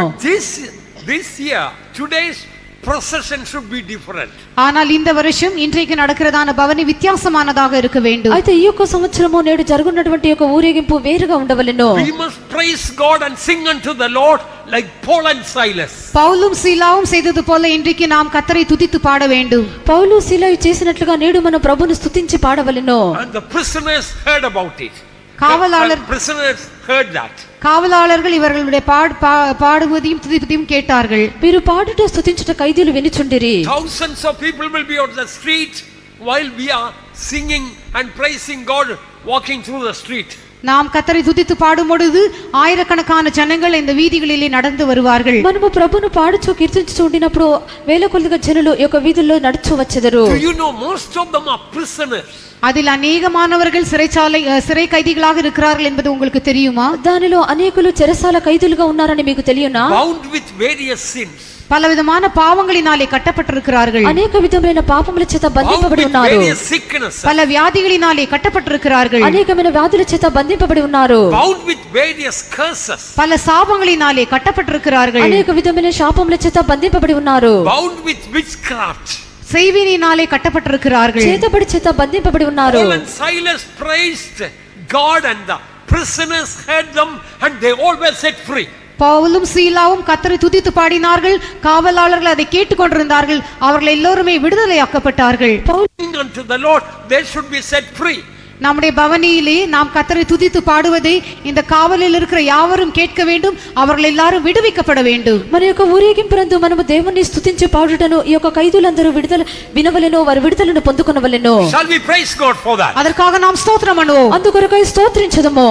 This year, today's procession should be different. ஆனால் இந்த வருஷம் இன்றைக்கு நடக்கிறதான பவனி வித்தியாசமானதாக இருக்க வேண்டும். అయితే ఈ యొక్క సంవత్సరము నేడు జరుగుతున్నటువంటి యొక్క ఊరేగింపు వేరుగా ఉండవలెను. We must praise God and sing unto the Lord like Paul and Silas. பவுலும் சீலாவும் செய்தது போல இன்றைக்கு நாம் கர்த்தரை துதித்து பாட வேண்டும். పౌలు సీలాయు చేసినట్లుగా నేడు మన ప్రభువును స్తుతించి పాడవలెను. And the prisoners heard about it. Prisoners heard that. காவலாளர்கள் இவர்களுடைய பாடுவதையும் துதிப்பதையும் கேட்டார்கள். వీరు పాడుట స్తుతించుట ఖైదీలు వినుచుండిరి. Thousands of people will be on the street while we are singing and praising God, walking through the street. நாம் கர்த்தரை துதித்து பாடும் பொழுது ஆயிரக்கணக்கான ஜனங்கள் இந்த வீதிகளிலே நடந்து வருவார்கள். మనము ప్రభువును పాడుచు కీర్తించుచు ఉండినప్పుడు వేల కొలదిగా జనులు ఈ యొక్క వీధుల్లో నడుచు వచ్చెదరు. Do you know most of them are prisoners? அதில் அநேகமானவர்கள் சிறை கைதிகளாக இருக்கிறார்கள் என்பது உங்களுக்கு தெரியுமா? దానిలో అనేకులు చెరసాల ఖైదీలుగా ఉన్నారని మీకు తెలియనా? Bound with various sins. பலவிதமான பாவங்களினாலே கட்டப்பட்டிருக்கிறார்கள். అనేక విధమైన పాపముల చేత బంధింపబడి ఉన్నారు. பல வியாதிகளினாலே கட்டப்பட்டிருக்கிறார்கள். అనేకమైన వ్యాధుల చేత బంధింపబడి ఉన్నారు. Bound with various curses. பல சாபங்களினாலே கட்டப்பட்டிருக்கிறார்கள். అనేక విధమైన శాపముల చేత బంధింపబడి ఉన్నారు. Bound with witchcraft. செய்வினினாலே கட்டப்பட்டிருக்கிறார்கள். చేతబడి చేత బంధింపబడి ఉన్నారు. Paul and Silas praised God and the prisoners heard them and they all were set free. பவுலும் சீலாவும் கர்த்தரை துதித்து பாடினார்கள். காவலாளர்கள் அதை கேட்டுக்கொண்டிருந்தார்கள். அவர்கள் எல்லோருமே விடுதலையாக்கப்பட்டார்கள். Unto the Lord they should be set free. நம்முடைய பவனியிலே நாம் கர்த்தரை துதித்து பாடுவதை இந்த காவலில் இருக்கிற யாவரும் கேட்க வேண்டும். அவர்கள் எல்லாரும் விடுவிக்கப்பட வேண்டும். మన యొక్క ఊరేగింపునందు మనము దేవుని స్తుతించి పాడుటను ఈ యొక్క ఖైదీలందరూ విడుదల వినవలెను, వారి విడుదలను పొందుకొనవలెను. Shall we praise God for that? அதற்காக நாம் ஸ்தோத்திரம் பண்ணுவோம். అందుకొరకై స్తోత్రించదము.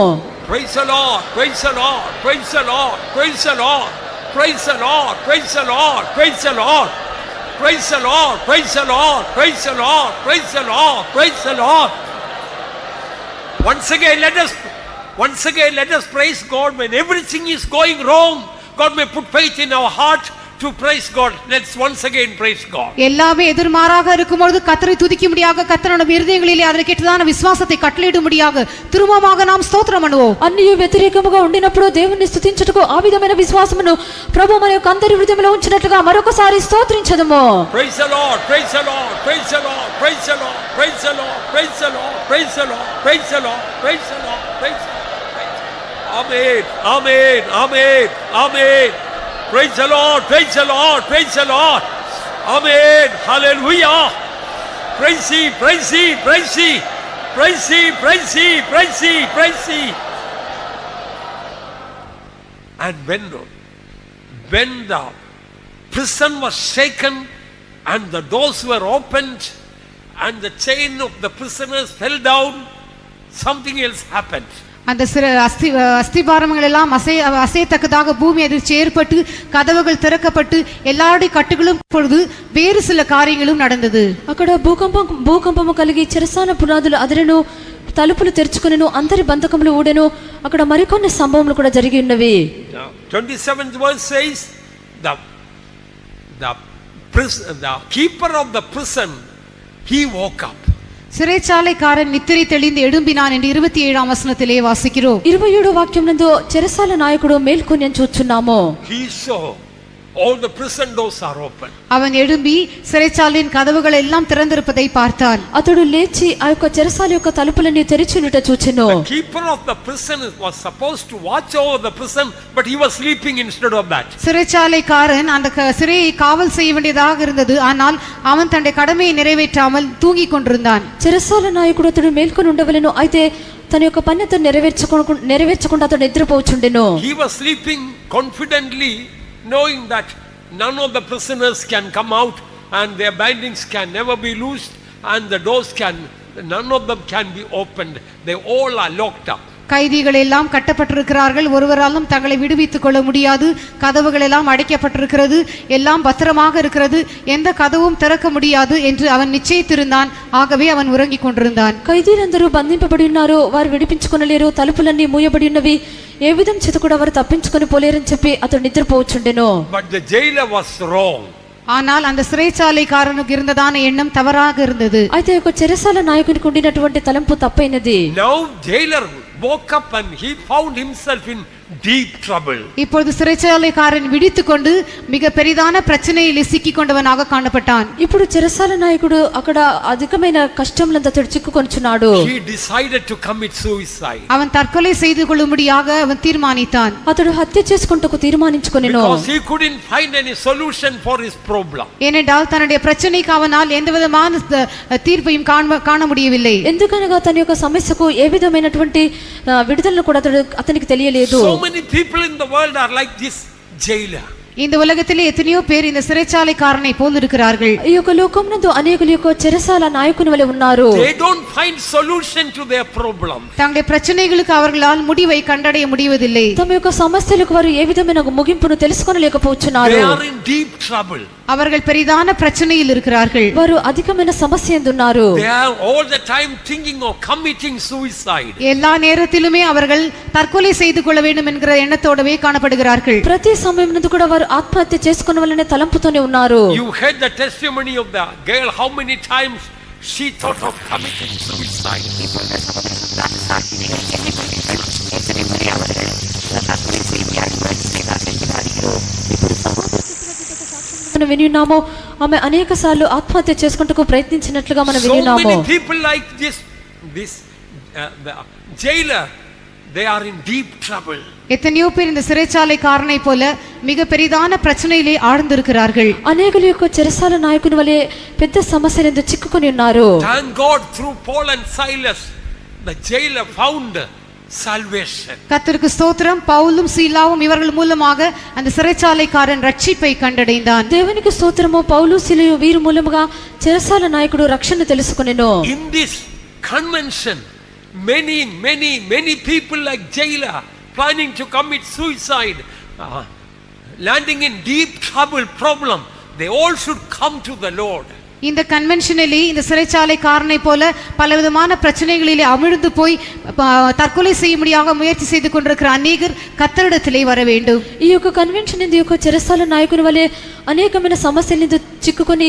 Praise the Lord, praise the Lord, praise the Lord, praise the Lord, praise the Lord, praise the Lord, praise the Lord, praise the Lord, praise the Lord, praise the Lord, praise the Lord, praise the Lord. Once again let us praise God when everything is going wrong. God may put faith in our heart to praise God. Let's once again praise God. எல்லாமே எதிர்மாறாக இருக்கும்போது கர்த்தரை துதிக்கும்படியாக கர்த்தருடைய இருதயங்களிலே அதற்கேற்றதான விசுவாசத்தை கட்டளையிடும்படியாக திரும்பமாக நாம் ஸ்தோத்திரம் பண்ணுவோம். అన్ని వ్యతిరేకముగా ఉండినప్పుడు దేవుని స్తుతించుటకు ఆ విధమైన విశ్వాసమును ప్రభు మన యొక్క అందరి హృదయంలో ఉంచినట్లుగా మరొకసారి స్తోత్రించదము. Praise the Lord, praise the Lord, praise the Lord, praise the Lord, praise the Lord, praise the Lord, praise the Lord, praise the Lord, praise the Lord, praise the Lord. Amen, amen, amen, amen. Praise the Lord, praise the Lord, praise the Lord. Amen, hallelujah. Praise Him, praise Him, praise Him, praise Him, praise Him, praise Him, praise Him. And when the prison was shaken and the doors were opened and the chain of the prisoners fell down, something else happened. அந்த அஸ்திபாரங்கள் எல்லாம் அசையத்தக்கதாக பூமி அதிர்ச்சி ஏற்பட்டு கதவுகள் திறக்கப்பட்டு எல்லாருடைய கட்டுகளும் பொழுது வேறு சில காரியங்களும் நடந்தது. అక్కడ భూకంపము కలిగి చెరసాల పునాదులు అదిరెను, తలుపులు తెరుచుకొనెను, అందరి బంధకములు ఊడెను. అక్కడ మరికొన్ని సంభవములు కూడా జరిగి ఉన్నవి. 27th verse says the keeper of the prison, he woke up. சிறைச்சாலைக்காரன் நித்திரை தெளிந்து எழும்பினான் என்று 27ஆம் வசனத்திலே வாசிக்கிறோம். 27వ వాక్యం నందు చెరసాల నాయకుడు మేల్కొని అని చూస్తున్నాము. He saw all the prison doors are open. அவன் எழும்பி சிறைச்சாலையின் கதவுகள் எல்லாம் திறந்திருப்பதை பார்த்தான். అతడు లేచి ఆ యొక్క చెరసాల యొక్క తలుపులన్నీ తెరిచి ఉన్నట చూచెను. The keeper of the prison was supposed to watch over the prison, but he was sleeping instead of that. சிறைச்சாலைக்காரன் அந்த சிறையை காவல் செய்ய வேண்டியதாக இருந்தது. ஆனால் அவன் தன்னுடைய கடமையை நிறைவேற்றாமல் தூங்கிக் கொண்டிருந்தான். చెరసాల నాయకుడు అతడు మేల్కొని ఉండవలెను. అయితే తన యొక్క పని అతను నెరవేర్చకుండా అతడు నిద్రపోచుండెను. He was sleeping confidently, knowing that none of the prisoners can come out and their bindings can never be loosed and the doors none of them can be opened. They all are locked up. கைதிகள் எல்லாம் கட்டப்பட்டிருக்கிறார்கள், ஒருவராலும் தங்களை விடுவித்துக் கொள்ள முடியாது, கதவுகள் எல்லாம் அடைக்கப்பட்டிருக்கிறது, எல்லாம் பத்திரமாக இருக்கிறது, எந்த கதவும் திறக்க முடியாது என்று அவன் நிச்சயித்திருந்தான். ஆகவே அவன் உறங்கிக் கொண்டிருந்தான். ఖైదీలందరూ బంధింపబడి ఉన్నారు, వారు విడిపించుకొనలేరు, తలుపులన్నీ మూయబడి ఉన్నవి, ఏ విధం చేత కూడా వారు తప్పించుకొని పోలేరని చెప్పి అతడు నిద్రపోవచ్చుండెను. But the jailer was wrong. ஆனால் அந்த சிறைச்சாலைக்காரனுக்கு இருந்ததான எண்ணம் தவறாக இருந்தது. అయితే ఒక చెరసాల నాయకునికి ఉండినటువంటి తలంపు తప్పైనది. Now jailer woke up and he found himself in deep trouble. இப்பொழுது சிறைச்சாலைக்காரன் விழித்துக்கொண்டு மிக பெரிதான பிரச்சனையில் சிக்கிக் கொண்டவனாக காணப்பட்டான். ఇప్పుడు చెరసాల నాయకుడు అక్కడ అధికమైన కష్టంలంత అతడు చిక్కుకొనుచున్నాడు. He decided to commit suicide. அவன் தற்கொலை செய்து கொள்ளும்படியாக அவன் தீர்மானித்தான். అతడు హత్య చేసుకుంటకు తీర్మానించుకొనెను. Because he couldn't find any solution for his problem. ஏனென்றால் தன்னுடைய பிரச்சனைக்கு அவனால் எந்த விதமான தீர்ப்பையும் காண முடியவில்லை. ఎందుకనగా తన యొక్క సమస్యకు ఏ విధమైనటువంటి విడుదలను కూడా అతనికి తెలియలేదు. So many people in the world are like this jailer. இந்த உலகத்திலே எத்தனையோ பேர் இந்த சிறைச்சாலைக்காரனை போல் இருக்கிறார்கள். ఈ యొక్క లోకమునందు అనేకులు యొక్క చెరసాల నాయకుని వలె ఉన్నారు. They don't find solution to their problem. தங்களுடைய பிரச்சனைகளுக்கு அவர்களால் முடிவை கண்டடைய முடிவதில்லை. తమ యొక్క సమస్యలకు వారు ఏ విధమైన ముగింపును తెలుసుకోలేకపోతున్నారు. They are in deep trouble. அவர்கள் பெரிதான பிரச்சனையில் இருக்கிறார்கள். వారు అధికమైన సమస్య ఎందున్నారు. They are all the time thinking of committing suicide. எல்லா நேரத்திலுமே அவர்கள் தற்கொலை செய்து கொள்ள வேண்டும் என்கிற எண்ணத்தோடவே காணப்படுகிறார்கள். ప్రతి సమయమునందు కూడా వారు ఆత్మహత్య చేసుకొనవలనే తలంపుతోనే ఉన్నారు. You heard the testimony of the girl, how many times she thought of committing suicide. మనం వినిన్నాము, ఆమె అనేక సార్లు ఆత్మహత్య చేసుకుంటూ ప్రయత్నించినట్లుగా మనం So వినిన్నాము. many people like this the jailer, they are in deep trouble. எத்தனையோ பேர் இந்த சிறைச்சாலைக்காரனை போல மிக பெரிதான பிரச்சனையிலே ஆழ்ந்திருக்கிறார்கள். అనేకుల యొక్క చెరసాల నాయకుని వలె పెద్ద సమస్యలందు చిక్కుకొని ఉన్నారు. Thank God, through Paul and Silas the jailer found salvation. கர்த்தருக்கு ஸ்தோத்திரம், பவுலும் சீலாவும் இவர்கள் மூலமாக அந்த சிறைச்சாலைக்காரன் ரட்சிப்பை கண்டடைந்தான். దేవునికి స్తోత్రము, పౌలు సిలయు వీరు మూలముగా చెరసాల నాయకుడు రక్షణ తెలుసుకొనెను. In this convention many people like jailer planning to commit suicide, landing in deep trouble problem, they all should come to the Lord. இந்த கன்வென்ஷனிலே இந்த சிறைச்சாலைக்காரனை போல பலவிதமான பிரச்சனைகளிலே அமிழ்ந்து போய் தற்கொலை செய்யும்படியாக முயற்சி செய்து கொண்டிருக்கிற அநேகர் கர்த்தரிடத்திலே வர வேண்டும். ఈ యొక్క కన్వెన్షన్ இந்த యొక్క చెరసాల నాయకుని వలె అనేకమైన సమస్యలను చిక్కుకొని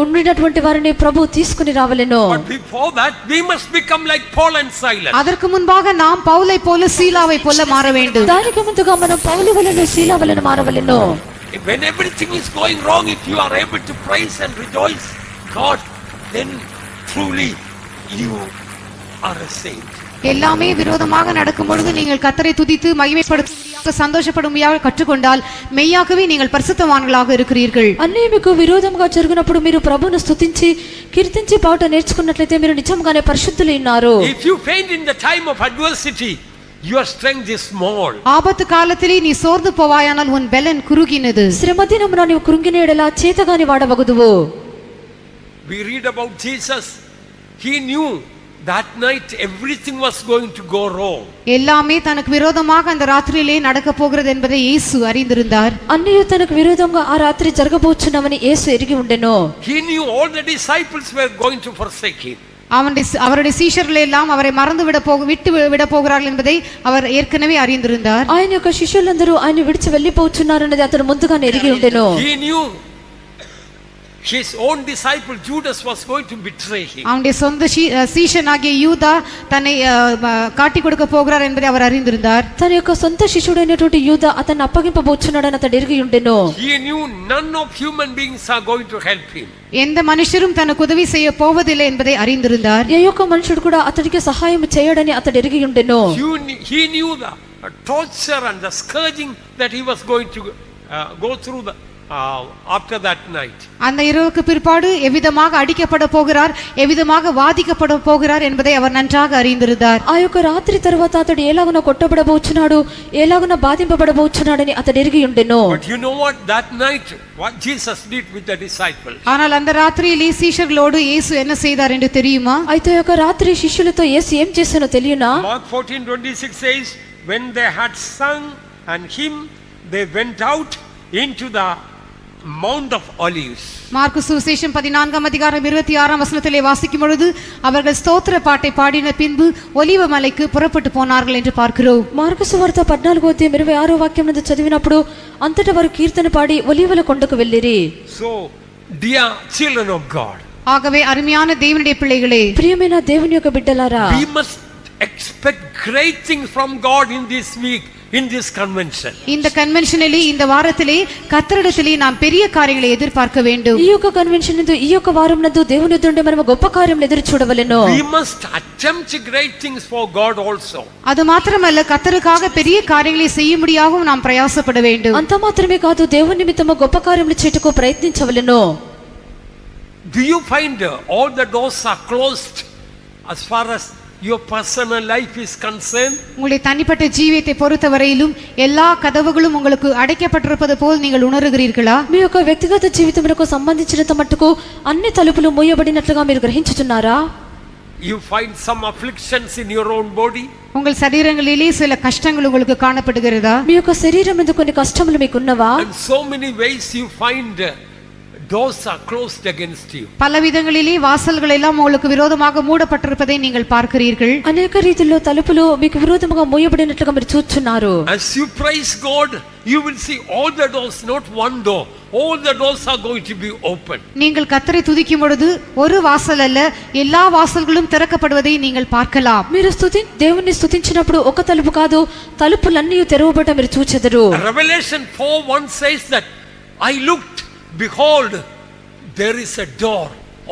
ఉండినటువంటి వారిని ప్రభు తీసుకొని రావలెను. But before that we must become like Paul and Silas. அதற்கு முன்பாக நாம் பவுலை போல சீலாவை போல மாற வேண்டும். దానికి ముందుగా మనం పౌలు వలెను శీలా వలెను మారవలెను. When everything is going wrong, if you are able to praise and rejoice God, then truly you are a saint. எல்லாமே விரோதமாக நடக்கும் பொழுது நீங்கள் கர்த்தரை துதித்து மகிமைப்படுத்தும்படியாக சந்தோஷப்படும்படியாக கற்றுக்கொண்டால் மெய்யாகவே நீங்கள் பரிசுத்தவான்களாக இருக்கிறீர்கள். అన్నీ మీకు విరోధంగా జరిగినప్పుడు మీరు ప్రభువును స్తుతించి కీర్తించి పాట నేర్చుకున్నట్లయితే మీరు నిజంగానే పరిశుద్ధులు ఉన్నారు. If you faint in the time of adversity, your strength is small. ஆபத்து காலத்திலே நீ சோர்ந்து போவாயானால் உன் பெலன் குறுகினது. శ్రమ దినమున నీవు కృంగిన ఎడల చేతగాని వాడవగుదువు. We read about Jesus. He knew that night everything was going to go wrong. எல்லாமே தனக்கு விரோதமாக அந்த ராத்திரியிலே நடக்க போகிறது என்பதை இயேசு அறிந்திருந்தார். అన్నీ తనకు విరోధంగా ఆ రాత్రి జరగబోచున్నవని యేసు ఎరిగి ఉండెను. He knew all the disciples were going to forsake him. அவருடைய சீஷர்கள் எல்லாம் அவரை விட்டு விட போகிறார்கள் என்பதை அவர் ஏற்கனவே அறிந்திருந்தார். ఆయన యొక్క శిష్యులందరూ ఆయన విడిచి వెళ్ళిపోచున్నారన్నది అతడు ముందుగానే ఎరిగి ఉండెను. his own disciple Judas was going to betray him. அவனுடைய சொந்த சீஷனாகிய யூதா தன்னை காட்டி கொடுக்க போகிறார் என்பதை அவர் அறிந்திருந்தார். తన యొక్క సొంత శిష్యుడైనటువంటి యూదా అతన్ని అప్పగింపబోచున్నాడని అతడు ఎరిగి ఉండెను. He knew none of human beings are going to help him. எந்த மனுஷரும் தனக்கு உதவி செய்ய போவதில்லை என்பதை அறிந்திருந்தார். ఏ యొక్క మనుషుడు కూడా అతడికి సహాయం చేయడని అతడు ఎరిగి ఉండెను. He knew the torture and the scourging that he was going to go through after that night. அந்த இரவுக்கு பிற்பாடு எவ்விதமாக அடிக்கப்பட போகிறார், எவ்விதமாக வாதிக்கப்பட போகிறார் என்பதை அவர் நன்றாக அறிந்திருந்தார். ఆ యొక్క రాత్రి తర్వాత అతడు ఎలాగున కొట్టబడబోచున్నాడు, ఎలాగున బాధింపబడబోచున్నాడని అతడు ఎరిగి ఉండెను. But you know what, that night what Jesus did with the disciples? ஆனால் அந்த ராத்திரியிலே சீஷர்களோடு இயேசு என்ன செய்தார் என்று தெரியுமா? అయితే ఆ యొక్క రాత్రి శిష్యులతో యేసు ఏం చేశానో తెలియనా? Mark 14:26 says, when they had sung and hymn, they went out into the Mount of Olives. Mark சுவிசேஷம் 14:26 வாசிக்கும் பொழுது அவர்கள் ஸ்தோத்திர பாட்டை பாடின பின்பு ஒலிவ மலைக்கு புறப்பட்டு போனார்கள் என்று பார்க்கிறோம். మార్కు సువార్త 14:26 చదివినప్పుడు అంతటా వారు కీర్తన పాడి ఒలీవల కొండకు వెళ్ళిరి. So dear children of God, ஆகவே அருமையான தேவனுடைய பிள்ளைகளே, ప్రియమైన దేవుని యొక్క బిడ్డలారా, we must expect great things from God in this week, in this convention. இந்த கன்வென்ஷனிலே, இந்த வாரத்திலே கர்த்தரிடத்திலே நாம் பெரிய காரியங்களை எதிர்பார்க்க வேண்டும். ఈ యొక్క కన్వెన్షన్ నందు, ఈ యొక్క వారం నందు దేవుని ఎదుట నుండి మనం గొప్ప కార్యములు ఎదురు చూడవలెను. We must attempt great things for God also. அது மாத்திரமல்ல, கர்த்தருக்காக பெரிய காரியங்களை செய்யும்படியாகவும் நாம் பிரயாசப்பட வேண்டும். అంత మాత్రమే కాదు, దేవుని నిమిత్తము గొప్ప కార్యములు చేయుటకు ప్రయత్నించవలెను. Do you find all the doors are closed as far as your personal life is concerned? உங்களுடைய தனிப்பட்ட ஜீவியத்தை பொறுத்தவரையிலும் எல்லா கதவுகளும் உங்களுக்கு அடைக்கப்பட்டிருப்பது போல் நீங்கள் உணர்கிறீர்களா? మీ యొక్క వ్యక్తిగత జీవితమునకు సంబంధించినంత మట్టుకు అన్ని తలుపులు మూయబడినట్లుగా మీరు గ్రహించుచున్నారా? You find some afflictions in your own body? உங்கள் சரீரங்களிலே சில கஷ்டங்கள் உங்களுக்கு காணப்படுகிறதா? మీ యొక్క శరీరం మీద కొన్ని కష్టములు మీకు ఉన్నవా? In so many ways you find doors are closed against you. பல விதங்களிலே வாசல்கள் எல்லாம் உங்களுக்கு விரோதமாக மூடப்பட்டிருப்பதை நீங்கள் பார்க்கிறீர்கள். అనేక రీతిలో తలుపులు మీకు విరోధముగా మూయబడినట్లుగా మీరు చూస్తున్నారు. As you praise God, you will see all the doors, not one door, all the doors are going to be open. நீங்கள் கர்த்தரை துதிக்கும் பொழுது ஒரு வாசல் அல்ல, எல்லா வாசல்களும் திறக்கப்படுவதை நீங்கள் பார்க்கலாம். మీరు దేవుని స్తుతించినప్పుడు ఒక తలుపు కాదు, తలుపులన్నీ తెరవబడటం మీరు చూచెదరు. Revelation 4:1 says that I looked, behold, there is a door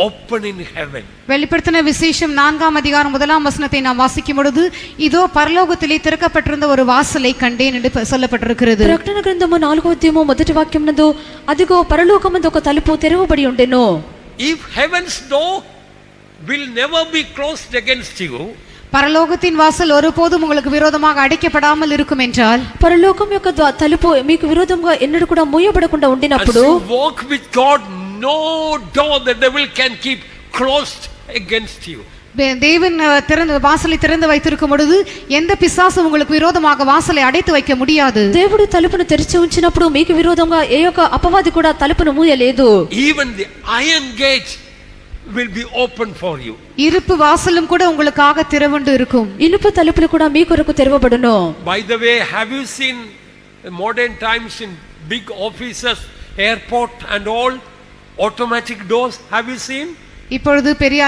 open in heaven. வெளிப்படுத்தின விசேஷம் 4:1 நாம் வாசிக்கும் பொழுது இதோ பரலோகத்திலே திறக்கப்பட்டிருந்த ஒரு வாசலை கண்டேன் என்று சொல்லப்பட்டிருக்கிறது. ప్రకటన గ్రంథము 4:1 నందు అదిగో పరలోకమందు ఒక తలుపు తెరవబడి ఉండెను. If heaven's door will never be closed against you, பரலோகத்தின் வாசல் ஒருபோதும் உங்களுக்கு விரோதமாக அடைக்கப்படாமல் இருக்கும் என்றால், పరలోకం యొక్క తలుపు మీకు విరోధంగా ఎన్నడూ కూడా మూయబడకుండా ఉండినప్పుడు, as you walk with God, no door the devil can keep closed against you. தேவன் வாசலை திறந்து வைத்திருக்கும் பொழுது எந்த பிசாசும் உங்களுக்கு விரோதமாக வாசலை அடைத்து வைக்க முடியாது. దేవుడు తలుపును తెరిచి ఉంచినప్పుడు మీకు విరోధంగా ఏ యొక్క అపవాది కూడా తలుపును మూయలేదు. Even the iron gate will be open for you. இருப்பு வாசலும் கூட உங்களுக்காக திறவுண்டு இருக்கும். ఇనుప తలుపులు కూడా మీ కొరకు తెరవబడును. By the way, have you seen modern times in big offices, airport and all, automatic doors? Have you seen? இப்பொழுது பெரிய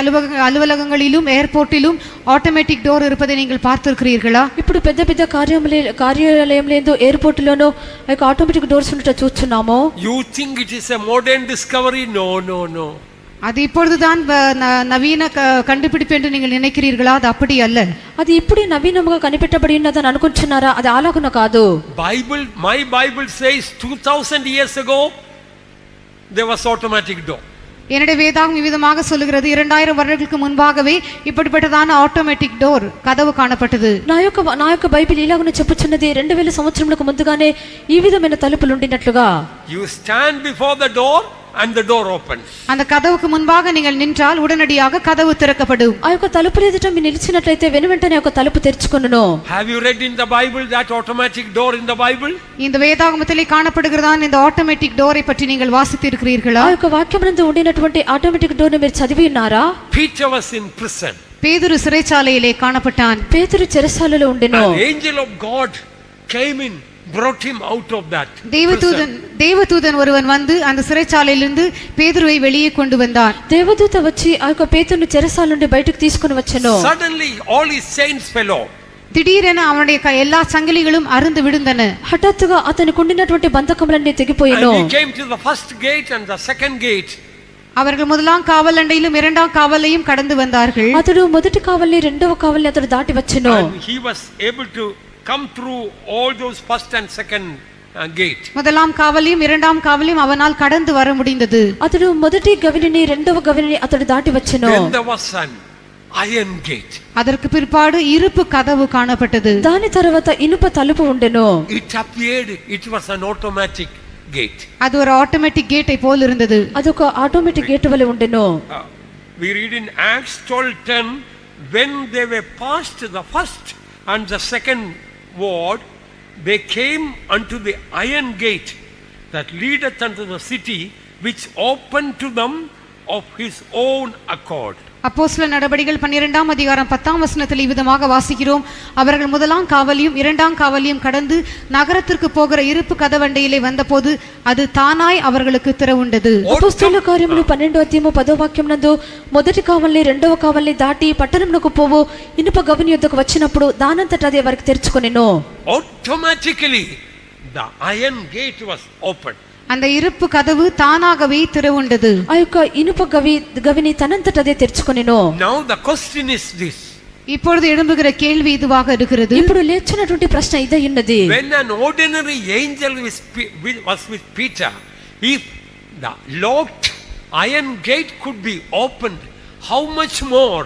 அலுவலகங்களிலும் ஏர்போர்ட்டிலும் ஆட்டோமேட்டிக் டோர் இருப்பதை நீங்கள் பார்த்திருக்கிறீர்களா? ఇప్పుడు పెద్ద పెద్ద కార్యాలయంలో ఎయిర్పోర్ట్లోనూ ఆటోమేటిక్ డోర్స్ ఉండట చూస్తున్నాము. You think it is a modern discovery? No. அது இப்பொழுதுதான் நவீன கண்டுபிடிப்பு என்று நீங்கள் நினைக்கிறீர்களா? அது அப்படி அல்ல. అది ఇప్పుడే నవీనంగా కనిపెట్టబడి ఉన్నదని అనుకుంటున్నారా? అది అలాగున కాదు. My Bible says 2000 years ago there was automatic door. என்னுடைய வேதாகம் விதமாக சொல்லுகிறது, 2000 வருடங்களுக்கு முன்பாகவே இப்படிப்பட்டதான ஆட்டோமேட்டிக் டோர் கதவு காணப்பட்டது. నా యొక్క బైబిల్ ఇలాగున చెప్పుచున్నది, 2000 సంవత్సరములకు ముందుగానే ఈ విధమైన తలుపులు ఉండినట్లుగా. You stand before the door and the door opens. அந்த கதவுக்கு முன்பாக நீங்கள் நின்றால் உடனடியாக கதவு திறக்கப்படும். ఆ యొక్క తలుపు ఎదుట మీరు నిలిచినట్లయితే వెనువెంటనే ఒక తలుపు తెరుచుకొనును. Have you read in the Bible that automatic door in the Bible? இந்த வேதாகமத்திலே காணப்படுகிறதான இந்த ஆட்டோமேட்டிக் டோரை பற்றி நீங்கள் வாசித்து இருக்கிறீர்களா? ఆ యొక్క వాక్యమునందు ఉండినటువంటి ఆటోమేటిక్ డోర్ ని మీరు చదివి ఉన్నారా? Peter was in prison. பேதுரு சிறைச்சாலையிலே காணப்பட்டான். పేతురు చెరసాలలో ఉండెను. An angel of God came in brought him out of that தேவதூதன் prison. தேவதூதன் ஒருவன் வந்து அந்த சிறைச்சாலையிலிருந்து பேதுருவை வெளியே கொண்டு வந்தான். దేవదూత వచ్చి ఆ యొక్క పేతురుని చెరసాల నుండి బయటకు తీసుకొని వచ్చెను. Suddenly all his chains fell off. திடீரென அவனுடைய எல்லா சங்கிலிகளும் அறுந்து விழுந்தன. హఠాత్తుగా అతనికి ఉండినటువంటి బంధకములన్నీ తెగిపోయెను. And he came to the first gate and the second gate. அவர்கள் முதலாம் காவல் அண்டையிலும் இரண்டாம் காவலையும் கடந்து வந்தார்கள். అతడు మొదటి కావలిని రెండవ కావలిని అతడు దాటి వచ్చెను. And he was able to come through all those first and second gate. முதலாம் காவலையும் இரண்டாம் காவலையும் அவனால் கடந்து வர முடிந்தது. అతడు మొదటి గవినిని రెండవ గవినిని అతడు దాటి వచ్చెను. Then there was an iron gate. அதற்கு பிற்பாடு இருப்பு கதவு காணப்பட்டது. దాని తర్వాత ఇనుప తలుపు ఉండెను. It appeared it was an automatic gate. அது ஒரு ஆட்டோமேட்டிக் கேட்டை போல் இருந்தது. అదొక ఆటోమేటిక్ గేట్ వలె ఉండెను. We read in Acts 12:10, when they were past the first and the second ward, they came unto the iron gate that leadeth unto the city, which opened to them of his own accord. அப்போஸ்தலர் நடபடிகள் 12ஆம் அதிகாரம் 10ஆம் வசனத்தில் இவ்விதமாக வாசிக்கிறோம். அவர்கள் முதலாம் காவலியும் இரண்டாம் காவலியும் கடந்து நகரத்திற்கு போகிற இருப்பு கதவண்டையிலே வந்தபோது அது தானாய் அவர்களுக்கு திறவுண்டது. అపోస్తలుల కార్యములు 12వ అధ్యాయము 10వ వాక్యం నందు మొదటి కావలిని రెండవ కావలిని దాటి పట్టణమునకు పోవు ఇనుప గవిని యొద్దకు వచ్చినప్పుడు దానంతట అది వారికి తెరుచుకొనెను. Automatically the iron gate was opened. அந்த இருப்பு கதவு தானாகவே திறவுண்டது. ఆ యొక్క ఇనుప గవిని తనంతట అదే తెరుచుకొనెను. Now the question is this. இப்பொழுது எழும்புகிற கேள்வி இதுவாக இருக்கிறது. ఇప్పుడు లేచినటువంటి ప్రశ్న ఇదే ఉన్నది. When an ordinary angel was with Peter, if the locked iron gate could be opened, how much more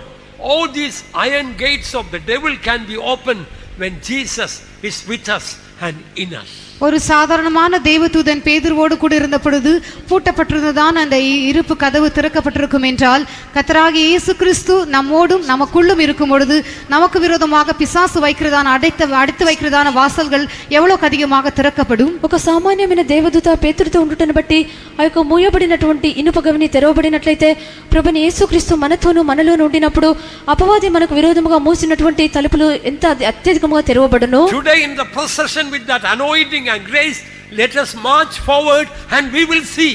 all these iron gates of the devil can be opened when Jesus is with us and in us. ஒரு சாதாரணமான தேவதூதன் பேதுருவோடு கூட இருந்த பொழுது பூட்டப்பட்டிருந்ததான் அந்த இருப்பு கதவு திறக்கப்பட்டிருக்கும் என்றால், கர்த்தராகிய இயேசு கிறிஸ்து நம்மோடும் நமக்குள்ளும் இருக்கும் பொழுது நமக்கு விரோதமாக பிசாசு வைக்கிறதான அடைத்து வைக்கிறதான வாசல்கள் எவ்வளவு அதிகமாக திறக்கப்படும். ఒక సామాన్యమైన దేవదూత పేతురుతో ఉండుటను బట్టి ఆ యొక్క మూయబడినటువంటి ఇనుప గవిని తెరవబడినట్లయితే ప్రభుని యేసుక్రీస్తు మనతోనూ మనలోనూ ఉండినప్పుడు అపవాది మనకు విరోధముగా మూసినటువంటి తలుపులు ఎంత అత్యధికంగా తెరవబడును. Today in the procession with that anointing and grace, let us march forward and we will see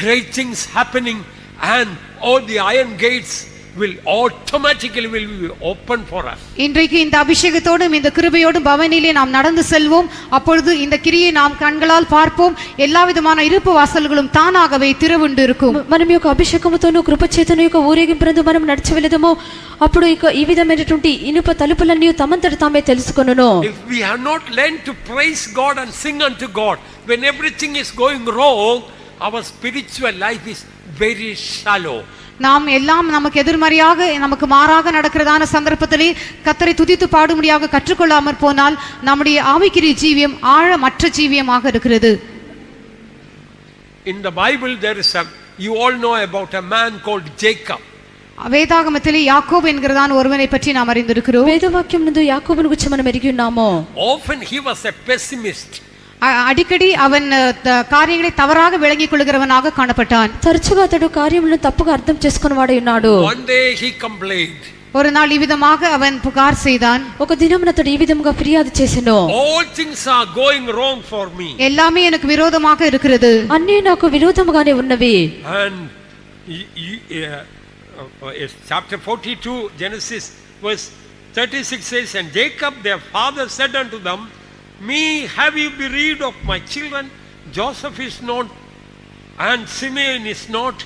great things happening, and all the iron gates will automatically be open for us. இன்றைக்கு இந்த அபிஷேகத்தோடும் இந்த கிருபையோடும் பவனிலே நாம் நடந்து செல்வோம். அப்பொழுது இந்த கிரியை நாம் கண்களால் பார்ப்போம். எல்லா விதமான இருப்பு வாசல்களும் தானாகவே திறவுண்டு இருக்கும். మనం యొక్క అభిషేకముతోను కృపచేతను యొక్క ఊరేగింపునందు మనం నడిచి వెళ్ళదము. అప్పుడు ఇక ఈ విధమైనటువంటి ఇనుప తలుపులన్నీ తమంతట తామే తెలుసుకొనును. If we have not learned to praise God and sing unto God when everything is going wrong, our spiritual life is very shallow. நாம் எல்லாம் நமக்கு எதிர்மறையாக நமக்கு மாறாக நடக்கிறதான சந்தர்ப்பத்திலே கர்த்தரை துதித்து பாடும்படியாக கற்றுக்கொள்ளாமற் போனால் நம்முடைய ஆவிக்குரிய ஜீவியம் ஆழமற்ற ஜீவியமாக இருக்கிறது. In the Bible there is you all know about a man called Jacob. வேதாகமத்திலே யாக்கோபு என்கிறதான ஒருவனை பற்றி நாம் அறிந்திருக்கிறோம். వేదవాక్యం నందు యాకోబును గురించి మనం ఎరిగి ఉన్నాము. Often he was a pessimist. அடிக்கடி அவன் காரியங்களை தவறாக விளங்கிக் கொள்கிறவனாக காணப்பட்டான். తరచుగా అతడు కార్యములను తప్పుగా అర్థం చేసుకుని వాడై ఉన్నాడు. One day he complained. ஒரு நாள் இவ்விதமாக அவன் புகார் செய்தான். ఒక దినమున అతడు ఈ విధంగా ఫిర్యాదు చేసెను. All things are going wrong for me. எல்லாமே எனக்கு விரோதமாக இருக்கிறது. అన్నీ నాకు విరోధముగానే ఉన్నవి. And chapter 42 Genesis verse 36 says, and Jacob their father said unto them, me have you bereaved of my children? Joseph is not and Simeon is not,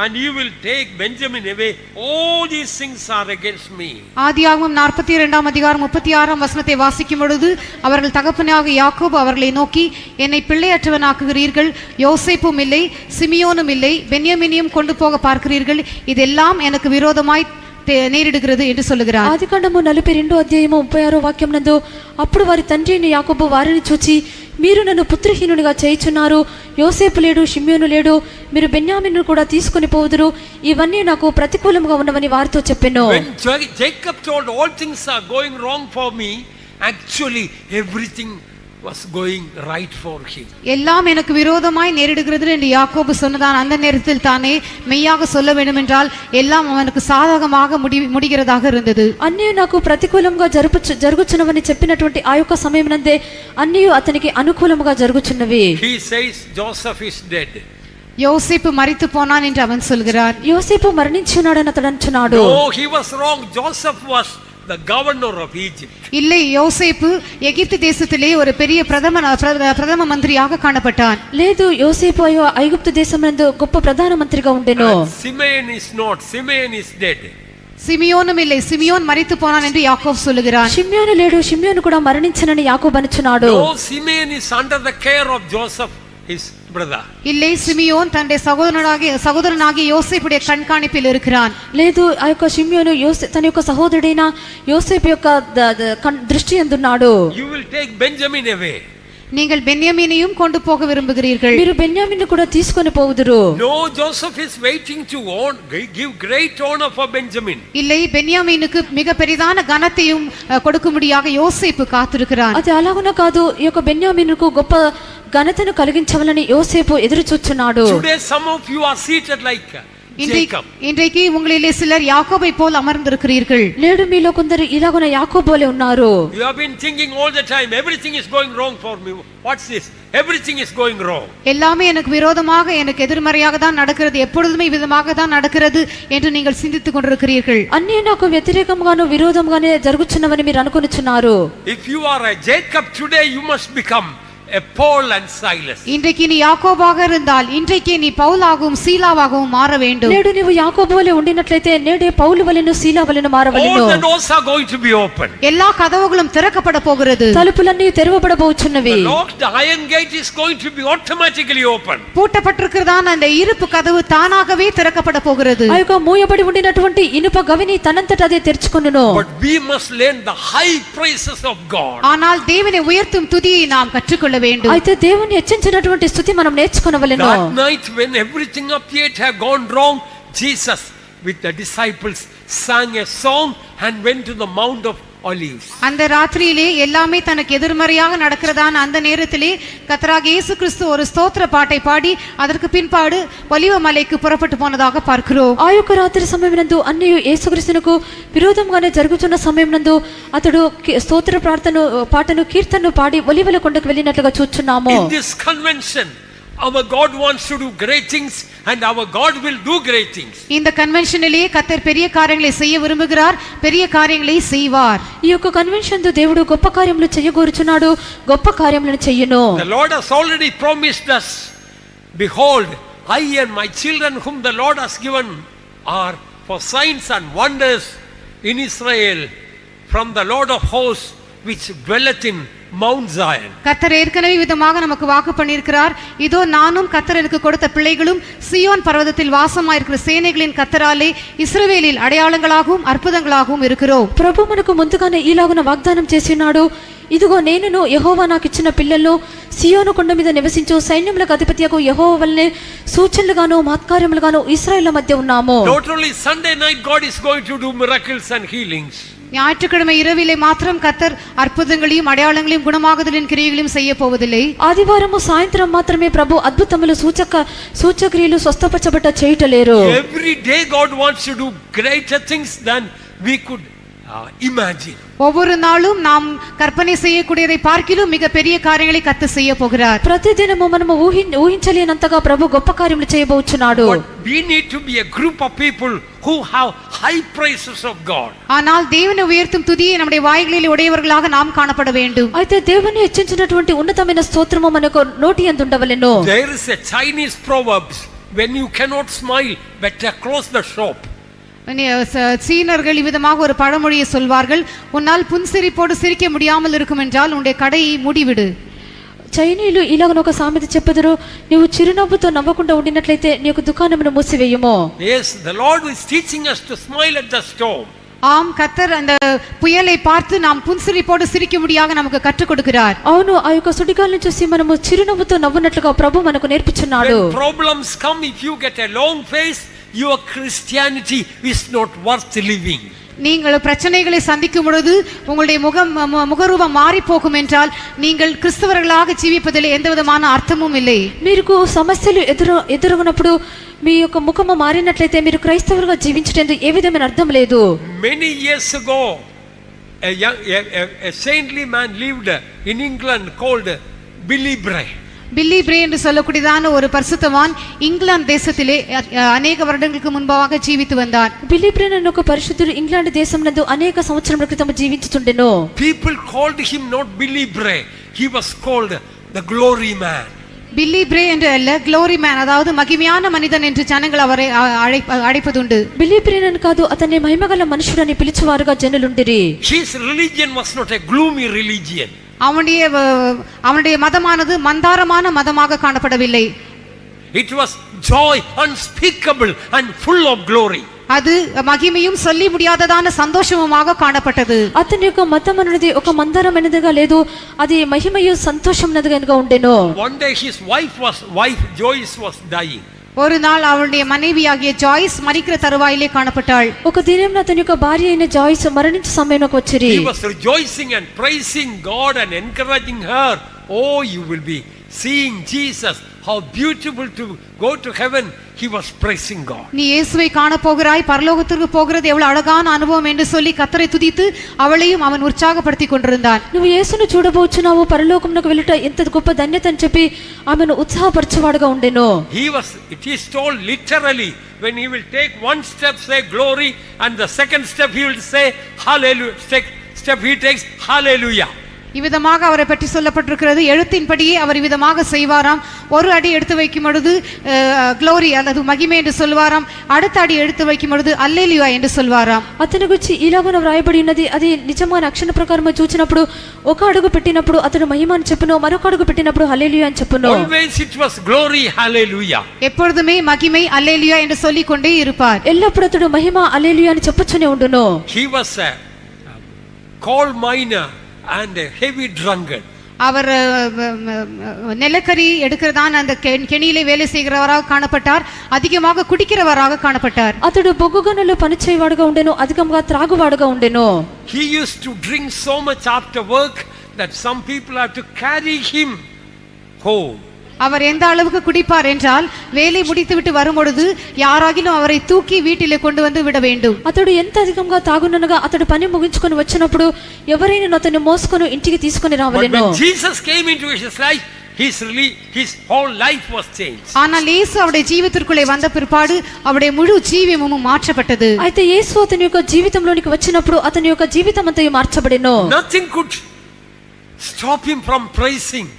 and you will take Benjamin away. All these things are against me. ஆதியாகமம் 42ஆம் அதிகாரம் 36ஆம் வசனத்தை வாசிக்கும் பொழுது, அவர்கள் தகப்பனாக யாக்கோபு அவர்களை நோக்கி, என்னை பிள்ளையற்றவனாக்குகிறீர்கள், யோசேப்பும் இல்லை, சிமியோனும் இல்லை, பென்யமீனையும் கொண்டு போக பார்க்கிறீர்கள், இதெல்லாம் எனக்கு விரோதமாய் నేరిడుகிறது என்று சொல்லுகிறார். ఆదికాండము 42వ అధ్యాయము 36వ వాక్యం నందు, అప్పుడు వారి తండ్రి అయిన యాకోబు వారిని చూచి, మీరు నన్ను పుత్రహీనునిగా చేయుచున్నారు, యోసేపు లేడు, షిమ్యోను లేడు, మీరు బెన్యామీనును కూడా తీసుకొని పోవుదురు, ఇవన్నీ నాకు ప్రతికూలంగా ఉన్నవని వారితో చెప్పెను. When Jacob told all things are going wrong for me, actually everything was going right for him. எல்லாம் எனக்கு விரோதமாய் நேரிடுகிறது என்று யாக்கோபு சொன்னதான் அந்த நேரத்தில் தானே மெய்யாக சொல்ல வேண்டும் என்றால் எல்லாம் அவனுக்கு சாதகமாக முடிகிறதாக இருந்தது. అన్నీ నాకు ప్రతికూలంగా జరుగుచున్నవని చెప్పినటువంటి ఆ యొక్క సమయమునందే అన్నీ అతనికి అనుకూలముగా జరుగుచున్నవి. He says Joseph is dead. யோசேப்பு மரித்து போனான் என்று அவன் சொல்கிறார். యోసేపు మరణించి ఉన్నాడని అతడు అంటున్నాడు. No, he was wrong. Joseph was the governor of Egypt. இல்லை, யோசேப்பு எகிப்து தேசத்திலே ஒரு பெரிய பிரதம மந்திரியாக காணப்பட்டான். లేదు, యోసేపు ఐగుప్తు దేశమందు గొప్ప ప్రధాన మంత్రిగా ఉండెను. Simeon is not. Simeon is dead. సిమియోనుம் இல்லை, సిమియోన్ మరిத்து పోనాన్ என்று యాకోబు சொல்லுகிறான். షిమ్యోను లేడు, షిమ్యోను కూడా మరణించనని యాకోబు అనుచున్నాడు. No, Simeon is under the care of Joseph, his brother. இல்லை, సిమియోన్ தன்னுடைய సహోదరனாகிய యోసేపుடைய కண்காணிப்பில் இருக்கிறான். లేదు, ఆ యొక్క షిమ్యోను తన యొక్క సహోదరుడైన యోసేపు యొక్క దృష్టి అందున్నాడు. You will take Benjamin away. நீங்கள் பென்யமீனையும் கொண்டு போக விரும்புகிறீர்கள். మీరు బెన్యామీను కూడా తీసుకొని పోవుదురు. No, Joseph is waiting to give great honor for Benjamin. இல்லை, பென்யாமீனுக்கு மிக பெரிதான கனத்தையும் கொடுக்கும்படியாக யோசேப்பு காத்திருக்கிறான். అది అలాగున కాదు, ఈ యొక్క బెన్యామీనుకు గొప్ప ఘనతను కలిగించవాలని యోసేపు ఎదురు చూస్తున్నాడు. Today some of you are seated like Jacob. இன்றைக்கு உங்களிலே சிலர் யாக்கோபை போல் அமர்ந்திருக்கிறீர்கள். నేడు మీలో కొందరు ఇలాగున యాకోబులే ఉన్నారు. You have been thinking all the time everything is going wrong for me. What's this? Everything is going wrong. எல்லாமே எனக்கு விரோதமாக, எனக்கு எதிர்மறையாக தான் நடக்கிறது, எப்பொழுதுமே விதமாக தான் நடக்கிறது என்று நீங்கள் சிந்தித்துக் கொண்டிருக்கிறீர்கள். అన్నీ నాకు వ్యతిరేకంగాను విరోధంగానే జరుగుచున్నవని మీరు అనుకొనిచున్నారు. If you are a Jacob today, you must become a Paul and Silas. இன்றைக்கு நீ யாக்கோபாக இருந்தால் இன்றைக்கு நீ பவுலாகவும் சீலாவாகவும் மாற வேண்டும். నేడు నీవు యాకోబు వలె ఉండినట్లయితే నేడే పౌలు వలెను సీలా వలెను మారవలెను. All the doors are going to be open. எல்லா கதவுகளும் திறக்கப்பட போகிறது. తలుపులన్నీ తెరవబడబోచున్నవి. The locked iron gate is going to be automatically open. பூட்டப்பட்டிருக்கிறதான அந்த இருப்பு கதவு தானாகவே திறக்கப்பட போகிறது. ఆ యొక్క మూయబడి ఉండినటువంటి ఇనుప గవిని తనంతట అదే తెరుచుకొనును. But we must learn the high praises of God. ஆனால் தேவனை உயர்த்தும் துதியை நாம் கற்றுக்கொள்ள வேண்டும். అయితే దేవుని హెచ్చించినటువంటి స్తుతి మనం నేర్చుకొనవలెను. That night when everything appeared to have gone wrong, Jesus with the disciples sang a song and went to the Mount of Olives. அந்த ராத்திரியிலே எல்லாமே தனக்கு எதிர்மறையாக நடக்கிறதான அந்த நேரத்திலே கர்த்தராகிய இயேசு கிறிஸ்து ஒரு ஸ்தோத்திர பாட்டை பாடி அதற்கு பின்பாடு ஒலிவ மலைக்கு புறப்பட்டு போனதாக பார்க்கிறோம். ఆ యొక్క రాత్రి సమయమునందు అన్ని యేసుక్రీస్తునకు విరోధంగానే జరుగుతున్న సమయమునందు అతడు స్తోత్ర పాటను కీర్తనను పాడి ఒలివల కొండకు వెళ్ళినట్లుగా చూస్తున్నాము. In this convention our God wants to do great things and our God will do great things. இந்த கன்வென்ஷனிலே கர்த்தர் பெரிய காரியங்களை செய்ய விரும்புகிறார், பெரிய காரியங்களை செய்வார். ఈ యొక్క కన్వెన్షన్ తో దేవుడు గొప్ప కార్యములు చేయగోరుచున్నాడు, గొప్ప కార్యములను చెయ్యును. The Lord has already promised us, behold, I and my children whom the Lord has given are for signs and wonders in Israel from the Lord of hosts which dwelleth in Mount Zion. கர்த்தர் ஏற்கனவே விதமாக நமக்கு வாக்கு பண்ணியிருக்கிறார். இதோ நானும் கர்த்தர் எனக்கு கொடுத்த பிள்ளைகளும் சியோன் பர்வதத்தில் வாசமாயிருக்கிற சேனைகளின் கர்த்தராலே இஸ்ரவேலில் அடையாளங்களாகவும் அற்புதங்களாகவும் இருக்கிறோம். ప్రభు మనకు ముందుగానే ఈలాగున వాగ్దానం చేసినాడు, ఇదిగో నేనును యెహోవా నాకు ఇచ్చిన పిల్లలను సియోను కొండ మీద నివసించు సైన్యములకు అధిపతియగు యెహోవా వలనే సూచనలుగాను మహత్కార్యములుగాను ఇశ్రాయేలు మధ్య ఉన్నాము. Not only Sunday night God is going to do miracles and healings. ஞாயிற்றுக்கிழமை இரவிலே மாத்திரம் கர்த்தர் அற்புதங்களையும் அடையாளங்களையும் குணமாகுதலின் கிரியைகளையும் செய்ய போவதில்லை. ఆదివారము సాయంత్రం మాత్రమే ప్రభు అద్భుతములు సూచక్రియలు స్వస్థపరచబట్ట చేయటలేరు. Every day God wants to do greater things than we could imagine. ஒவ்வொரு நாளும் நாம் கற்பனை செய்யக்கூடியதை பார்க்கிலும் மிக பெரிய காரியங்களை கர்த்தர் செய்ய போகிறார். ప్రతిదినము మనము ఊహించలేనంతగా ప్రభు గొప్ప కార్యములు చేయబోచున్నాడు. We need to be a group of people who have high praises of God. ஆனால் தேவனை உயர்த்தும் துதியை நம்முடைய வாய்களில் உடையவர்களாக நாம் காணப்பட வேண்டும். అయితే దేవుని హెచ్చించినటువంటి ఉన్నతమైన స్తోత్రము మనకు నోటి యందు ఉండవలెను. There is a Chinese proverbs, when you cannot smile, better close the shop. சீனர்கள் விதமாக ஒரு பழமொழியை சொல்வார்கள், உன்னால் புன்சிரிப்போடு சிரிக்க முடியாமல் இருக்கும் என்றால் உன்னுடைய கடையை மூடிவிடு. చైనీయులు ఇలాగ ఒక సామెత చెప్పెదరు, నీవు చిరునవ్వుతో నవ్వకుండా ఉండినట్లయితే నీకు దుకాణమును మూసివేయుము. Yes, the Lord is teaching us to smile at the storm. ஆம், கர்த்தர் அந்த புயலை பார்த்து நாம் புன்சிரிப்போடு சிரிக்கும்படியாக நமக்கு கற்றுக் கொடுக்கிறார். అవును, ఆ యొక్క సుడిగాలిని చూసి మనము చిరునవ్వుతో నవ్వునట్లుగా ప్రభు మనకు నేర్పించున్నాడు. When problems come, if you get a long face, your Christianity is not worth living. நீங்கள் பிரச்சனைகளை சந்திக்கும் பொழுது உங்களுடைய முகரூபம் மாறி போகும் என்றால் நீங்கள் கிறிஸ்தவர்களாக ஜீவிப்பதில் எந்த விதமான அர்த்தமும் இல்லை. మీకు సమస్యలు ఎదురగినప్పుడు మీ యొక్క ముఖము మారినట్లయితే మీరు క్రైస్తవులుగా జీవించడానికి ఏ విధమైన అర్థం లేదు. Many years ago a saintly man lived in England called Billy Bray. பில்லி பிரே என்று சொல்லக்கூடியதான ஒரு பரிசுத்தவான் இங்கிலாந்து தேசத்திலே அநேக வருடங்களுக்கு முன்பாக ஜீவித்து வந்தார். బిల్లీ బ్రే అనే ఒక పరిశుద్ధుడు ఇంగ్లాండ్ దేశంనందు అనేక సంవత్సరముల క్రితం జీవించుచుండెను. People called him not Billy Bray, he was called the glory man. பில்லி பிரே என்று அல்ல, க்ளோரி மேன், அதாவது மகிமையான மனிதன் என்று ஜனங்கள் அவரை அழைப்பதுண்டு. బిల్లీ బ్రే అని కాదు, అతన్ని మహిమగల మనుషుడని పిలిచేవారుగా జనులుండిరి. His religion was not a gloomy religion. அவனுடைய மதமானது மந்தாரமான மதமாக காணப்படவில்லை. It was joy unspeakable and full of glory. அது மகிமையும் சொல்லி முடியாததான சந்தோஷமுமாக காணப்பட்டது. అతని యొక్క మతం అనేది ఒక మందారమైనదిగా లేదు, అది మహిమయు సంతోషమైనదిగా ఉండెను. One day his wife Joyce was dying. ஒரு நாள் அவளுடைய மனைவியாகிய ஜாய்ஸ் மரிக்கிற தருவாயிலே காணப்பட்டாள். ఒక దినం అతని యొక్క భార్య అయిన జాయిస్ మరణించే సమయంలోకి వచ్చిరి. He was rejoicing and praising God and encouraging her. Oh, you will be seeing Jesus. How beautiful to go to heaven. He was praising God. நீ இயேசுவை காண போகிறாய், பரலோகத்திற்கு போகிறது எவ்வளவு அழகான அனுபவம் என்று சொல்லி கர்த்தரை துதித்து அவளையும் அவன் உற்சாகப்படுத்தி கொண்டிருந்தான். నువ్వు యేసును చూడబోచున్నావు, పరలోకమునకు వెళ్ళుట ఎంత గొప్ప ధన్యత అని చెప్పి ఆమెను ఉత్సాహపరచువాడుగా ఉండెను. It is told literally, when he will take one step say glory and the second step he will say hallelujah. Step he takes hallelujah. இவ்விதமாக அவரை பற்றி சொல்லப்பட்டிருக்கிறது. எழுத்தின்படியே அவர் இவ்விதமாக செய்வாராம். ஒரு அடி எடுத்து வைக்கும் பொழுது க்ளோரி அல்லது மகிமை என்று சொல்வாராம், அடுத்த அடி எடுத்து வைக்கும் பொழுது அல்லேலூயா என்று சொல்வாராம். అతని గురించి ఇలాగన వ్రాయబడి ఉన్నది. అది నిజమైన అక్షర ప్రకారం చూచినప్పుడు ఒక అడుగు పెట్టినప్పుడు అతడు మహిమ అని చెప్పును, మరొక అడుగు పెట్టినప్పుడు హల్లెలూయా అని చెప్పును. Always it was glory hallelujah. எப்பொழுதுமே மகிமை அல்லேலூயா என்று சொல்லிக் கொண்டே இருப்பார். ఎల్లప్పుడూ అతడు మహిమ హల్లెలూయా అని చెప్పుచునే ఉండును. He was a coal miner and a heavy drunkard. அவர் நிலக்கரி எடுக்கிறதான அந்த கெணியிலே வேலை செய்கிறவராக காணப்பட்டார். அதிகமாக குடிக்கிறவராக காணப்பட்டார். అతడు బొగ్గుగనులో పనిచేయవాడుగా ఉండెను, అధికంగా త్రాగువాడుగా ఉండెను. He used to drink so much after work that some people have to carry him home. அவர் எந்த அளவுக்கு குடிப்பார் என்றால் வேலை முடித்துவிட்டு வரும்பொழுது யாராகிலும் அவரை தூக்கி வீட்டிலே கொண்டு வந்து விட வேண்டும். అతడు ఎంత అధికంగా తాగుననగా అతడు పని ముగించుకొని వచ్చినప్పుడు ఎవరైనా అతన్ని మోసుకొని ఇంటికి తీసుకొని రావలెను. When Jesus came into his life, his whole life was changed. ஆனால் இயேசு அவருடைய ஜீவிதத்திற்குள்ளே வந்த பிற்பாடு அவருடைய முழு ஜீவியமும் மாற்றப்பட்டது. అయితే యేసు అతని యొక్క జీవితంలోనికి వచ్చినప్పుడు అతని యొక్క జీవితం అంతా మార్చబడెను. Nothing could stop him from praising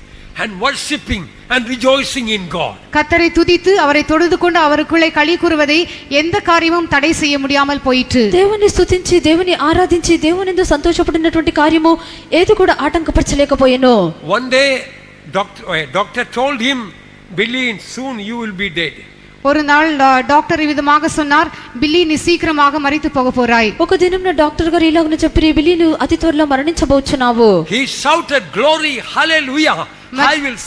and worshiping and rejoicing in God. கர்த்தரை துதித்து அவரை தொழுது கொண்டு அவருக்குள்ளே களி கூறுவதை எந்த காரியமும் தடை செய்ய முடியாமல் போயிற்று. దేవుని స్తుతించి దేవుని ఆరాధించి దేవునితో సంతోషపడినటువంటి కార్యము ఏది కూడా ఆటంకపరచలేకపోయెను. One day doctor told him, Billy, soon you will be dead. ஒரு நாள் டாக்டர் விதமாக சொன்னார், பில்லி நீ சீக்கிரமாக மரித்து போக போறாய். ఒక దినం డాక్టర్ గారు ఇలాగనే చెప్పిరి, బిల్లీ నువ్వు అతి త్వరలో మరణించబోచున్నావు. He shouted glory hallelujah. I will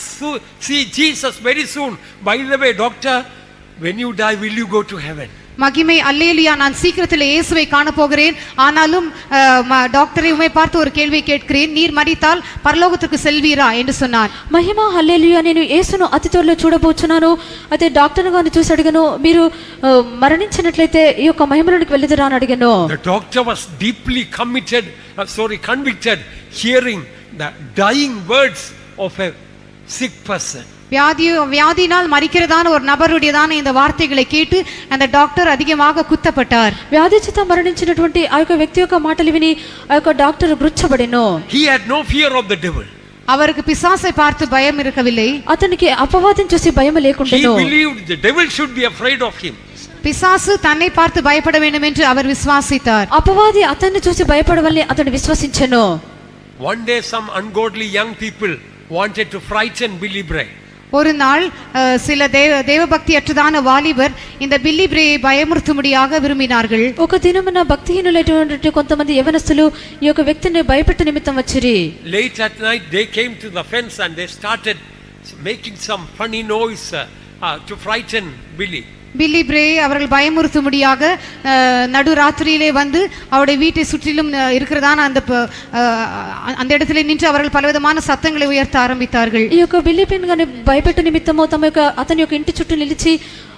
see Jesus very soon. By the way, doctor, when you die will you go to heaven? மகிமை அல்லேலூயா, நான் சீக்கிரத்தில் இயேசுவை காண போகிறேன். ஆனாலும் டாக்டரை உம்மை பார்த்து ஒரு கேள்வி கேட்கிறேன், நீர் மரித்தால் பரலோகத்துக்கு செல்வீரா என்று சொன்னார். మహిమ హల్లెలూయా, నేను యేసును అతి త్వరలో చూడబోచున్నాను. అయితే డాక్టర్ గారిని చూసి అడిగాను, మీరు మరణించినట్లయితే ఈ యొక్క మహిమలోనికి వెళ్ళదురా అని అడిగాను. The doctor was deeply convicted hearing the dying words of a sick person. வியாதியினால் மரிக்கிறதான ஒரு நபருடையதான இந்த வார்த்தைகளை கேட்டு அந்த டாக்டர் அதிகமாக குத்தப்பட்டார். వ్యాధి చేత మరణించినటువంటి ఆ యొక్క వ్యక్తి యొక్క మాటలు విని ఆ యొక్క doctor గుర్చబడెను. He had no fear of the devil. அவருக்கு பிசாசை பார்த்து பயம் இருக்கவில்லை. అతనికి అపవాదం చూసి భయం లేకుండెను. He believed the devil should be afraid of him. பிசாசு தன்னை பார்த்து பயப்பட வேண்டும் என்று அவர் விசுவாசித்தார். అపవాది అతన్ని చూసి భయపడవలని అతడు విశ్వసించెను. One day some ungodly young people wanted to frighten Billy Bray. ஒரு நாள் சில தேவபக்தியற்றதான வாலிபர் இந்த பில்லி பிரேயை பயமுறுத்தும்படியாக விரும்பினார்கள். ఒక దినమున భక్తిహీనులైనటువంటి కొంతమంది యవనస్తులు ఈ యొక్క వ్యక్తిని భయపెట్ట నిమిత్తం వచ్చిరి. Late at night they came to the fence and they started making some funny noise to frighten Billy. பில்லி பிரே அவர்கள் பயமுறுத்தும்படியாக நடுராத்திரியிலே வந்து அவருடைய வீட்டை சுற்றிலும் இருக்கிறதான அந்த இடத்திலே நின்று அவர்கள் பலவிதமான சத்தங்களை உயர்த்த ஆரம்பித்தார்கள். ఈ యొక్క బిల్లీ పిన్ గాని భయపెట్టు నిమిత్తము అతని యొక్క ఇంటి చుట్టూ నిలిచి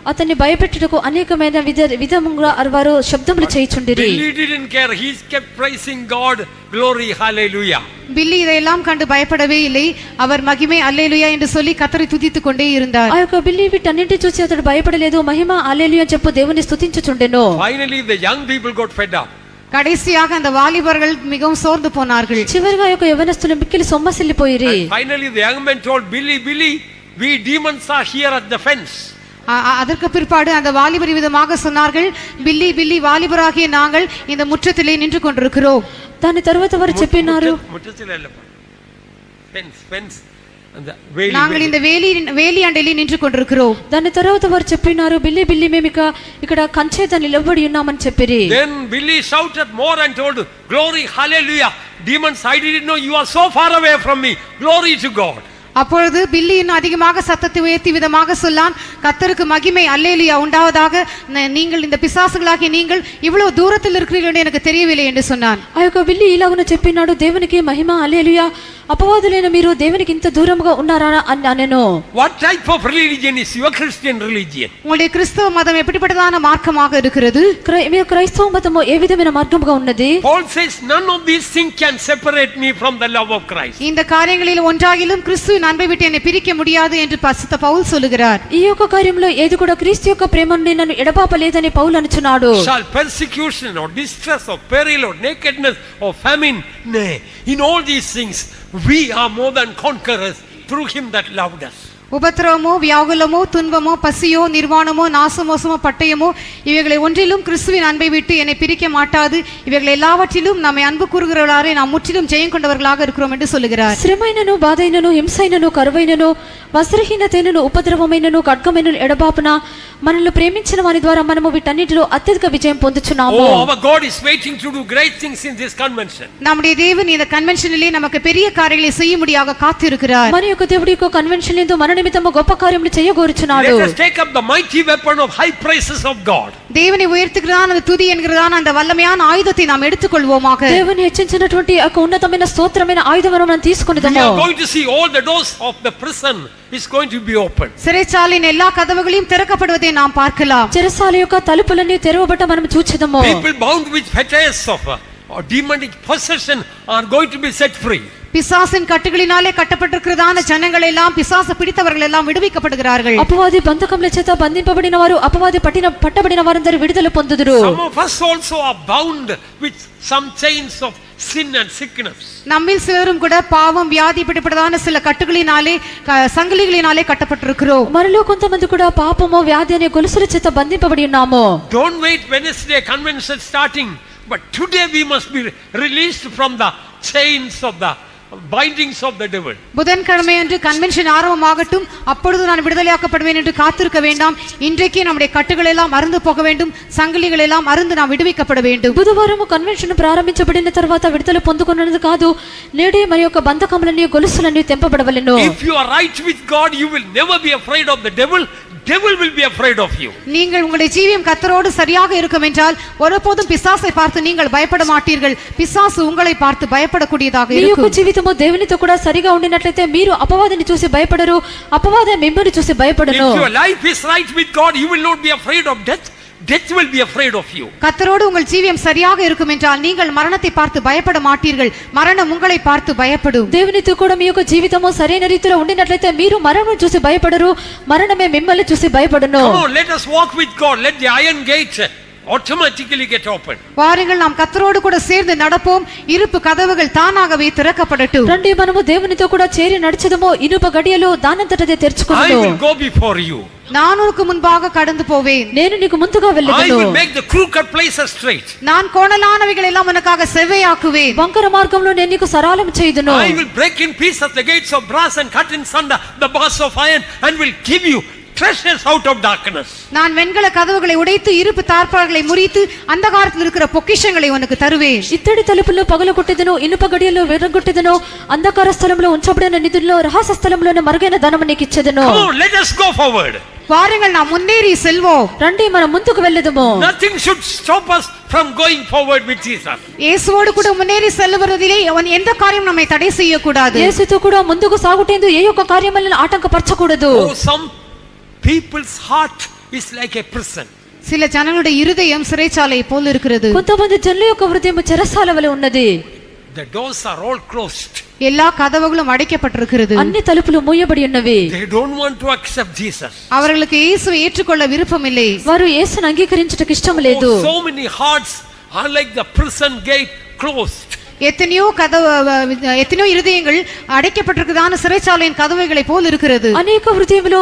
అతన్ని భయపెట్టుటకు అనేకమైన విధముగా వారు శబ్దములు చేయుచుండిరి. Billy didn't care. He kept praising God. Glory, hallelujah. பில்லி இதையெல்லாம் கண்டு பயப்படவே இல்லை. அவர் மகிமை அல்லேலூயா என்று சொல்லி கர்த்தரை துதித்துக் கொண்டே இருந்தார். ఆ యొక్క బిల్లీ వీటన్నింటిని చూసి అతడు భయపడలేదు. మహిమ హల్లెలూయా చెప్పు దేవుని స్తుతించుచుండెను. Finally the young people got fed up. கடைசியாக அந்த வாலிபர்கள் மிகவும் சோர்ந்து போனார்கள். చివరిగా యొక్క యవనస్తులు మిక్కిలి సొమ్మసిల్లిపోయిరి. Finally the young man told Billy, we demons are here at the fence. அதற்கு பிற்பாடு அந்த வாலிபர் விதமாக சொன்னார்கள், பில்லி வாலிபராகிய நாங்கள் இந்த முற்றத்திலே நின்று கொண்டிருக்கிறோம். దాని తరువాత వారు చెప్పినారు, நாங்கள் இந்த వేలి అండలి నించు కొண்டிరుக்கிறோம். దాని తరువాత వారు చెప్పినారు, బిల్లి మేము ఇక్కడ కంచె దాన్ని నిలబడి ఉన్నామని చెప్పిరి. Then Billy shouted more and told, glory, hallelujah. Demons, I didn't know you are so far away from me. Glory to God. அப்பொழுது பில்லி இன்னும் அதிகமாக சத்தத்தை உயர்த்தி விதமாக சொல்லான், கர்த்தருக்கு மகிமை அல்லேலூயா உண்டாவதாக. நீங்கள் இந்த பிசாசுகளாகிய நீங்கள் இவ்வளவு தூரத்தில் இருக்கிறீர்கள் என்று எனக்கு தெரியவில்லை என்று சொன்னான். ఆ యొక్క బిల్లి ఇలాగున చెప్పినాడు, దేవునికి మహిమ హల్లెలూయా, అపవాదులైన మీరు దేవునికి ఇంత దూరంగా ఉన్నారా అని అనెను. What type of religion is your Christian religion? உங்களுடைய கிறிஸ்தவ மதம் எப்படிப்பட்டதான மார்க்கமாக இருக்கிறது? మీ క్రైస్తవ మతము ఏ విధమైన మార్గముగా ఉన్నది? Paul says none of these things can separate me from the love of Christ. இந்த காரியங்களில் ஒன்றாகிலும் கிறிஸ்துவின் அன்பை விட்டு என்னை பிரிக்க முடியாது என்று பரிசுத்த பவுல் சொல்லுகிறார். ఈ యొక్క కార్యంలో ఏది కూడా క్రీస్తు యొక్క ప్రేమ నుండి నన్ను ఎడబాపలేదని పౌలు అనుచున్నాడు. Shall persecution or distress or peril or nakedness or famine, nay, in all these things we are more than conquerors through him that loved us. உபத்திரவமோ வியாகுலமோ துன்பமோ பசியோ நிர்வாணமோ நாசமோசமோ பட்டயமோ இவைகளை ஒன்றிலும் கிறிஸ்துவின் அன்பை விட்டு என்னை பிரிக்க மாட்டாது. இவைகள் எல்லாவற்றிலும் நம்மை அன்பு கூறுகிறவர்களாரே நாம் முற்றிலும் ஜெயம் கொண்டவர்களாக இருக்கிறோம் என்று சொல்லுகிறார். శ్రమైనను బాధైనను హింసైనను కరువైనను వస్త్రహీనతైనను ఉపద్రవమైనను ఖడ్గమైనను ఎడబాపున మనల్ని ప్రేమించిన వారి ద్వారా మనము వీటన్నిటిలో అత్యధిక విజయం పొందుచున్నాము. Oh, our God is waiting to do great things in this convention. நம்முடைய தேவன் இந்த கன்வென்ஷனிலே நமக்கு பெரிய காரியங்களை செய்யும்படியாக காத்திருக்கிறார். మన యొక్క దేవుడి యొక్క కన్వెన్షన్ యందు మన నిమిత్తము గొప్ప కార్యములు చేయగోరుచున్నాడు. Let us take up the mighty weapon of high praises of God. தேவனை உயர்த்துகிறதான அந்த துதி என்கிறதான அந்த வல்லமையான ஆயுதத்தை நாம் எடுத்துக்கொள்வோமாக. దేవుని హెచ్చించినటువంటి ఆ ఉన్నతమైన స్తోత్రమైన ఆయుధమును మనం తీసుకొనిదము. We are going to see all the doors of the prison is going to be open. சிறைச்சாலையின் எல்லா கதவுகளையும் திறக்கப்படுவதை நாம் பார்க்கலாம். చెరసాల యొక్క తలుపులన్నీ తెరవబట మనం చూచెదము. People bound with fetters of demonic possession are going to be set free. பிசாசின் கட்டுகளினாலே கட்டப்பட்டிருக்கிறதான ஜனங்கள் எல்லாம் பிசாசு பிடித்தவர்கள் எல்லாம் விடுவிக்கப்படுகிறார்கள். అపవాది బంధకముల చేత బంధింపబడిన వారు అపవాది పట్టబడిన వారందరూ విడుదల పొందుదురు. Some of us also are bound with some chains of sin and sickness. நம்மில் சிலரும் கூட பாவம் வியாதி பிடிப்பட்டதான சில கட்டுகளினாலே சங்கிலிகளினாலே கட்டப்பட்டிருக்கிறோம். మనలో కొంతమంది కూడా పాపము వ్యాధి అనే గొలుసుల చేత బంధింపబడి ఉన్నాము. Don't wait Wednesday convention starting, but today we must be released from the chains of the bindings of the devil. புதன்கிழமை அன்று கன்வென்ஷன் ஆரம்பமாகட்டும், அப்பொழுது நான் விடுதலையாக்கப்படுவேன் என்று காத்திருக்க வேண்டாம். இன்றைக்கே நம்முடைய கட்டுகள் எல்லாம் அறுந்து போக வேண்டும், சங்கிலிகள் எல்லாம் அறுந்து நாம் விடுவிக்கப்பட வேண்டும். బుధవారం కన్వెన్షన్ ప్రారంభించబడిన తర్వాత విడుదల పొందుకున్నది కాదు, నేడే మరి యొక్క బంధకములన్నీ గొలుసులన్నీ తెంపబడవలెను. If you are right with God, you will never be afraid of the devil. Devil will be afraid of you. நீங்கள் உங்களுடைய ஜீவியம் கர்த்தரோடு சரியாக இருக்கும் என்றால் ஒருபோதும் பிசாசை பார்த்து நீங்கள் பயப்பட மாட்டீர்கள். பிசாசு உங்களை பார்த்து பயப்படக்கூடியதாக இருக்கும். మీ యొక్క జీవితము దేవునితో కూడా సరిగా ఉండినట్లయితే మీరు అపవాదిని చూసి భయపడరు, అపవాది మిమ్మల్ని చూసి భయపడను. If your life is right with God, you will not be afraid of death. Death will be afraid of you. கர்த்தரோடு உங்கள் ஜீவியம் சரியாக இருக்கும் என்றால் நீங்கள் மரணத்தை பார்த்து பயப்பட மாட்டீர்கள். மரணம் உங்களை பார்த்து பயப்படும். దేవునితో కూడా మీ యొక్క జీవితము సరైన రీతిలో ఉండినట్లయితే మీరు మరణం చూసి భయపడరు, మరణమే మిమ్మల్ని చూసి భయపడును. Come on, let us walk with God. Let the iron gate automatically get open. வாருங்கள் நாம் கர்த்தரோடு கூட சேர்ந்து நடப்போம். இருப்பு கதவுகள் தானாகவே திறக்கப்படட்டும். రండి మనము దేవునితో కూడా చేరి నడిచెదము, ఇనుప గడియలు దానంతటదే I తెరుచుకొనును. will go before you. நான் உனக்கு முன்பாக கடந்து போவேன். నేను నీకు ముందుగా I వెళ్ళెదను. will make the crooked places straight. நான் கோணலானவைகள் எல்லாம் உனக்காக செவ்வையாக்குவேன். వంకర మార్గంలో నేను నీకు సరళం చేయుదును. I will break in pieces the gates of brass and cut in sunder the bars of iron and will give you treasures out of darkness. நான் வெண்கல கதவுகளை உடைத்து இருப்பு தார்ப்பாள்களை முறித்து அந்தகாரத்தில் இருக்கிற பொக்கிஷங்களை உனக்கு தருவேன். ఇత్తడి తలుపుల్లో పగలగొట్టెదను, ఇనుప గడియల్లో విరగొట్టెదను, అంధకార స్థలంలో ఉంచబడిన నిధుల్లో రహస్య స్థలంలోనే మరుగైన ధనము నీకు ఇచ్చెదను. Come on, let us go forward. வாருங்கள் நாம் முன்னேறி செல்வோம். రండి మనం ముందుకు వెళ్ళెదము. Nothing should stop us from going forward with Jesus. இயேசுவோடு கூட முன்னேறி செல்லுவதிலே எந்த காரியம் நம்மை தடை செய்யக்கூடாது. యేసుతో కూడా ముందుకు సాగుటేందు ఏ యొక్క కార్యములను ఆటంకపరచకూడదు. Oh, some people's heart is like a prison. சில ஜனங்களுடைய இருதயம் சிறைச்சாலை போல் இருக்கிறது. కొంతమంది జనుల యొక్క హృదయం చెరసాల వలె ఉన్నది. The doors are all closed. எல்லா கதவுகளும் அடைக்கப்பட்டிருக்கிறது. అన్ని తలుపులు మూయబడి ఉన్నవి. They don't want to accept Jesus. அவர்களுக்கு இயேசுவை ஏற்றுக்கொள்ள விருப்பமில்லை. వారు యేసును అంగీకరించుటకు ఇష్టం లేదు. Oh, so many hearts are like the prison gate closed. எத்தனையோ இருதயங்கள் அடைக்கப்பட்டிருக்கிறதான சிறைச்சாலையின் கதவுகளை போல் இருக்கிறது. అనేక హృదయములో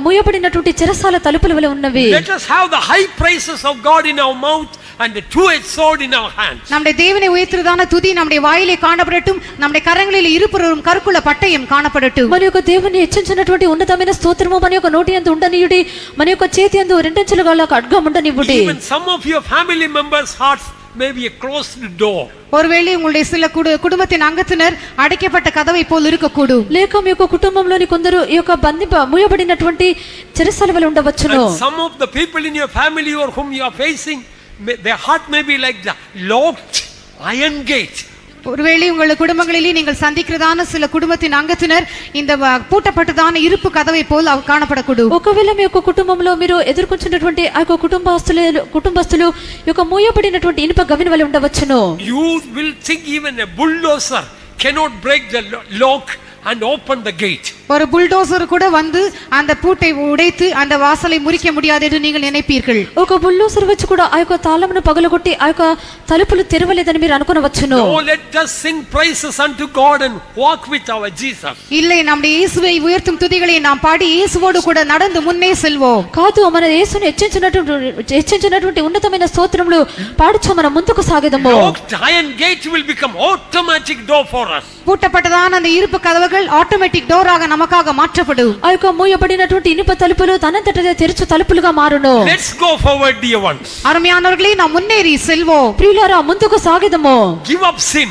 మూయబడినటువంటి చెరసాల తలుపుల వలె ఉన్నవి. Let us have the high praises of God in our mouth and the two-edged sword in our hands. நம்முடைய தேவனை உயர்த்துறதான துதி நம்முடைய வாயிலே காணப்படட்டும், நம்முடைய கரங்களில் இருபுறமும் கருக்குள்ள பட்டயம் காணப்படட்டும். మన యొక్క దేవుని హెచ్చించినటువంటి ఉన్నతమైన స్తోత్రము మన యొక్క నోటి యందు ఉండనియుడి, మన యొక్క చేతి యందు రెండంచెల గల ఖడ్గం ఉండనివ్వుడి. Even some of your family members' hearts may be a closed door. ஒருவேளை உங்களுடைய சில குடும்பத்தின் அங்கத்தினர் அடைக்கப்பட்ட கதவை போல் இருக்கக்கூடும். లేక మీ యొక్క కుటుంబంలోని కొందరు ఈ యొక్క మూయబడినటువంటి చెరసాల వలె ఉండవచ్చును. And some of the people in your family or whom you are facing, their heart may be like the locked iron gate. ஒருவேளை உங்கள் குடும்பங்களிலே நீங்கள் சந்திக்கிறதான சில குடும்பத்தின் அங்கத்தினர் இந்த பூட்டப்பட்டதான இருப்பு கதவை போல் காணப்படக்கூடும். ఒకవేళ మీ యొక్క కుటుంబంలో మీరు ఎదుర్కొంటున్నటువంటి ఆ యొక్క కుటుంబస్తులు యొక్క మూయబడినటువంటి ఇనుప గవిని వలె ఉండవచ్చును. You will think even a bulldozer cannot break the lock and open the gate. ஒரு புல்டோசர் கூட வந்து அந்த பூட்டை உடைத்து அந்த வாசலை முறிக்க முடியாது என்று நீங்கள் நினைப்பீர்கள். ఒక బుల్డోజర్ వచ్చి కూడా ఆ యొక్క తాళమును పగలగొట్టి ఆ యొక్క తలుపులు తెరవలేదని మీరు అనుకొనవచ్చును. No, let us sing praises unto God and walk with our Jesus. இல்லை, நம்முடைய இயேசுவை உயர்த்தும் துதிகளை நாம் பாடி இயேசுவோடு கூட நடந்து முன்னே செல்வோம். కాదు, మన యేసును హెచ్చించినటువంటి ఉన్నతమైన స్తోత్రములు పాడుచు మనం ముందుకు సాగెదము. Locked iron gate will become automatic door for us. பூட்டப்பட்டதான அந்த இருப்பு கதவுகள் ஆட்டோமேட்டிக் டோராக நமக்காக மாற்றப்படும். ఆ యొక్క మూయబడినటువంటి ఇనుప తలుపులు తనంతటదే తెరుచు తలుపులుగా మారును. Let's go forward, dear ones. அருமையானவர்களே, நாம் முன்னேறி செல்வோம். ప్రియులారా, ముందుకు సాగెదము. Give up sin.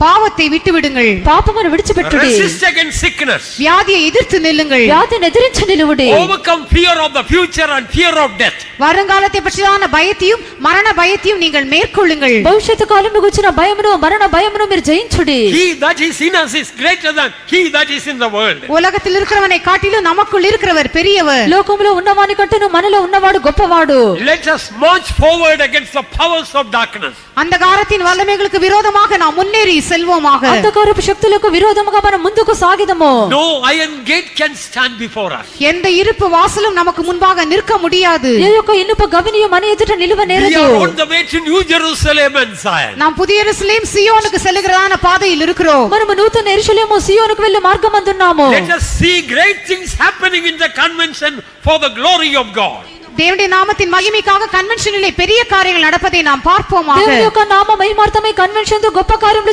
பாவத்தை விட்டு விடுங்கள். పాపమును విడిచిపెట్టుడి. Resist against sickness. வியாதியை எதிர்த்து நில்லுங்கள். వ్యాధిని ఎదిరించి నిలువుడి. Overcome fear of the future and fear of death. வருங்காலத்தை பற்றியான பயத்தையும் மரண பயத்தையும் நீங்கள் மேற்கொள்ளுங்கள். భవిష్యత్తు కాలమును గురించిన భయమును మరణ భయమును మీరు జయించుడి. He that is in us is greater than he that is in the world. உலகத்தில் இருக்கிறவனை காட்டிலும் நமக்குள் இருக்கிறவர் பெரியவர். లోకములో ఉన్నవాని కంటేను మనలో ఉన్నవాడు గొప్పవాడు. Let us march forward against the powers of darkness. அந்தகாரத்தின் வல்லமைகளுக்கு விரோதமாக நாம் முன்னேறி செல்வோமாக. అంధకారపు శక్తులకు విరోధముగా మనం ముందుకు సాగిదము. No iron gate can stand before us. எந்த இருப்பு வாசலும் நமக்கு முன்பாக நிற்க முடியாது. ఏ యొక్క ఇనుప గవినియు మన ఎదుట నిలువ We నేరదు. are on the way to New Jerusalem and Zion. நாம் புதிய எருசலேம் சீயோனுக்கு செல்லுகிறதான பாதையில் இருக்கிறோம். మనము నూతన యెరూషలేము సీయోనుకు వెళ్లే మార్గమందున్నాము. Let us see great things happening in the convention for the glory of God. தேவனுடைய நாமத்தின் மகிமைக்காக கன்வென்ஷனிலே பெரிய காரியங்கள் நடப்பதை நாம் பார்ப்போமாக. దేవుని యొక్క నామ మహిమార్థమై కన్వెన్షన్ తో గొప్ప కార్యములు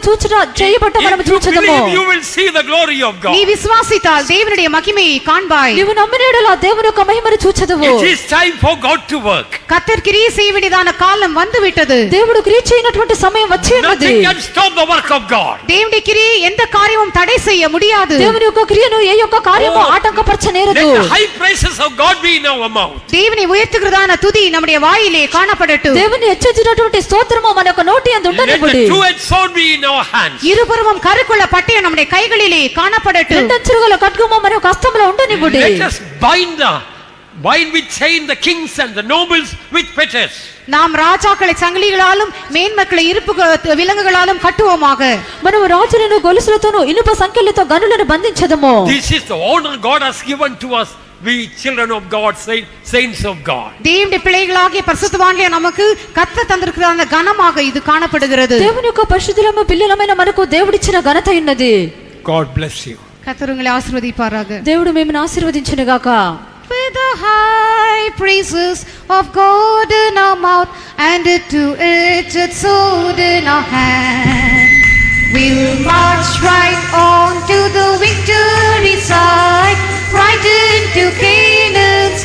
చేయబట్ట మనము చూచుదము. You will see the glory of God. நீ விசுவாசித்தால் தேவனுடைய மகிமையை காண்பாய். నీవు నమ్మినడల దేవుని యొక్క మహిమను చూచెదవు. It is time for God to work. கர்த்தர் கிரியை செய்ய வேண்டியதான காலம் வந்து விட்டது. దేవుడు క్రియ చేయనటువంటి సమయం వచ్చి ఉన్నది. Nothing can stop the work of God. தேவனுடைய கிரியை எந்த காரியமும் தடை செய்ய முடியாது. దేవుని యొక్క క్రియను ఏ యొక్క కార్యము ఆటంకపరచనేరదు. Let the high praises of God be in our mouth. தேவனை உயர்த்துகிறதான துதி நம்முடைய வாயிலே காணப்படட்டும். దేవుని హెచ్చించినటువంటి స్తోత్రము మన యొక్క నోటి యందు Let ఉండనివ్వుడి. the two-edged sword be in our hands. இருபுறமும் கருக்குள்ள பட்டயம் நம்முடைய கைகளிலே காணப்படட்டும். రెండంచులుగల ఖడ్గము మన యొక్క హస్తములో ఉండనివ్వుడి. Let us bind with chain the kings and the nobles with fetters. நாம் ராஜாக்களை சங்கிலிகளாலும் மேன்மக்களை இருப்பு விலங்குகளாலும் கட்டுவோமாக. మనము రాజులను గొలుసులతోను ఇనుప సంకెళ్లతో గనులను బంధించదము. This is the honor God has given to us, we children of God, saints of God. தேவனுடைய பிள்ளைகளாகிய பரிசுத்தவான்களே நமக்கு கர்த்தர் தந்திருக்கிற அந்த கனமாக இது காணப்படுகிறது. దేవుని యొక్క పరిశుద్ధులము పిల్లలమైన మనకు దేవుడిచ్చిన ఘనత ఉన్నది. God bless you. கர்த்தர் உங்களை ஆசீர்வதிப்பாராக. దేవుడు మిమ్మల్ని ఆశీర్వదించును గాక. With the high praises of God in our mouth and a two-edged sword in our hand, we'll march right on to the victory side, right into Canaan's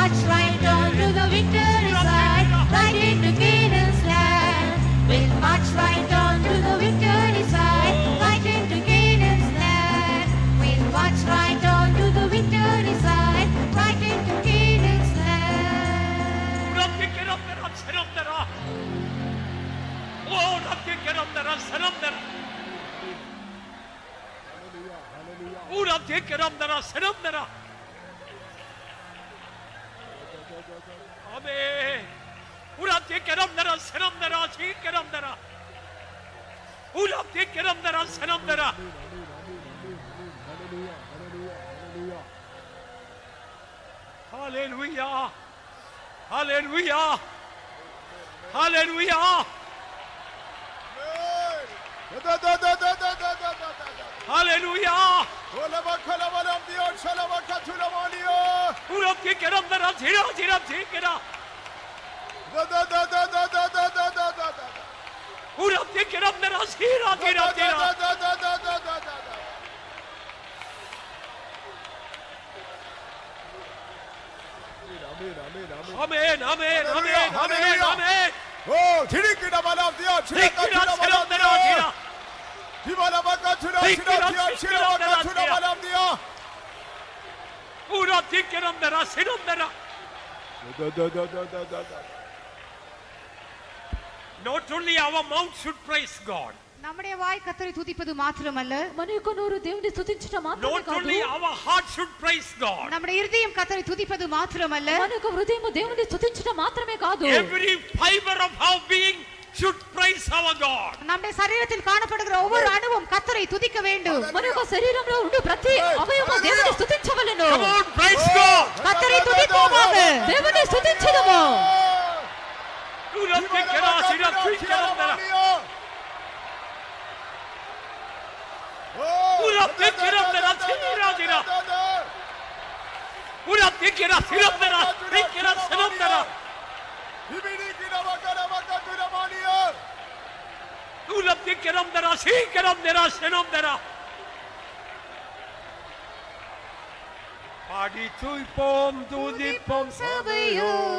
march right on to the victory side, right into Canaan's land. We'll march right on to the victory side, right into Canaan's land. We'll march right on to the victory side, right into Canaan's land. Hallelujah. Hallelujah. Hallelujah. Hallelujah. Amen, amen, amen, amen, amen. Oh, Tirikida Malam Dia, Tirikida Malam Dia. Himala Baka Tura Tura Tura Tura Malam Dia. Ura Tikeram Dara, Siram Dara. Not only our mouth should praise God. நம்முடைய வாய் கர்த்தரை துதிப்பது மாத்திரமல்ல, మన యొక్క నోరు దేవుని స్తుతించడం మాత్రమే Not కాదు, only our heart should praise God. நம்முடைய இருதயம் கர்த்தரை துதிப்பது மாத்திரமல்ல, మన యొక్క హృదయము దేవుని స్తుతించడం మాత్రమే కాదు, Every fiber of our being should praise our God. நம்முடைய சரீரத்தில் காணப்படுகிற ஒவ்வொரு அணுவும் கர்த்தரை துதிக்க வேண்டும். మన యొక్క శరీరంలో ఉండే ప్రతి అవయవము దేవుని స్తుతించవలెను. Come on, praise God. கர்த்தரை துதிப்போமாக. దేవుని స్తుతించుదము. Ura Tikera, Siram Tikeram Dara. Ura Tikera Dara, Siram Dara. Ura Tikera, Siram Dara, Tikera, Siram Dara. Ura Tikeram Dara, Sikeram Dara, Siram Dara. பாடி துதிப்போம் துதிப்போம் சபையோர்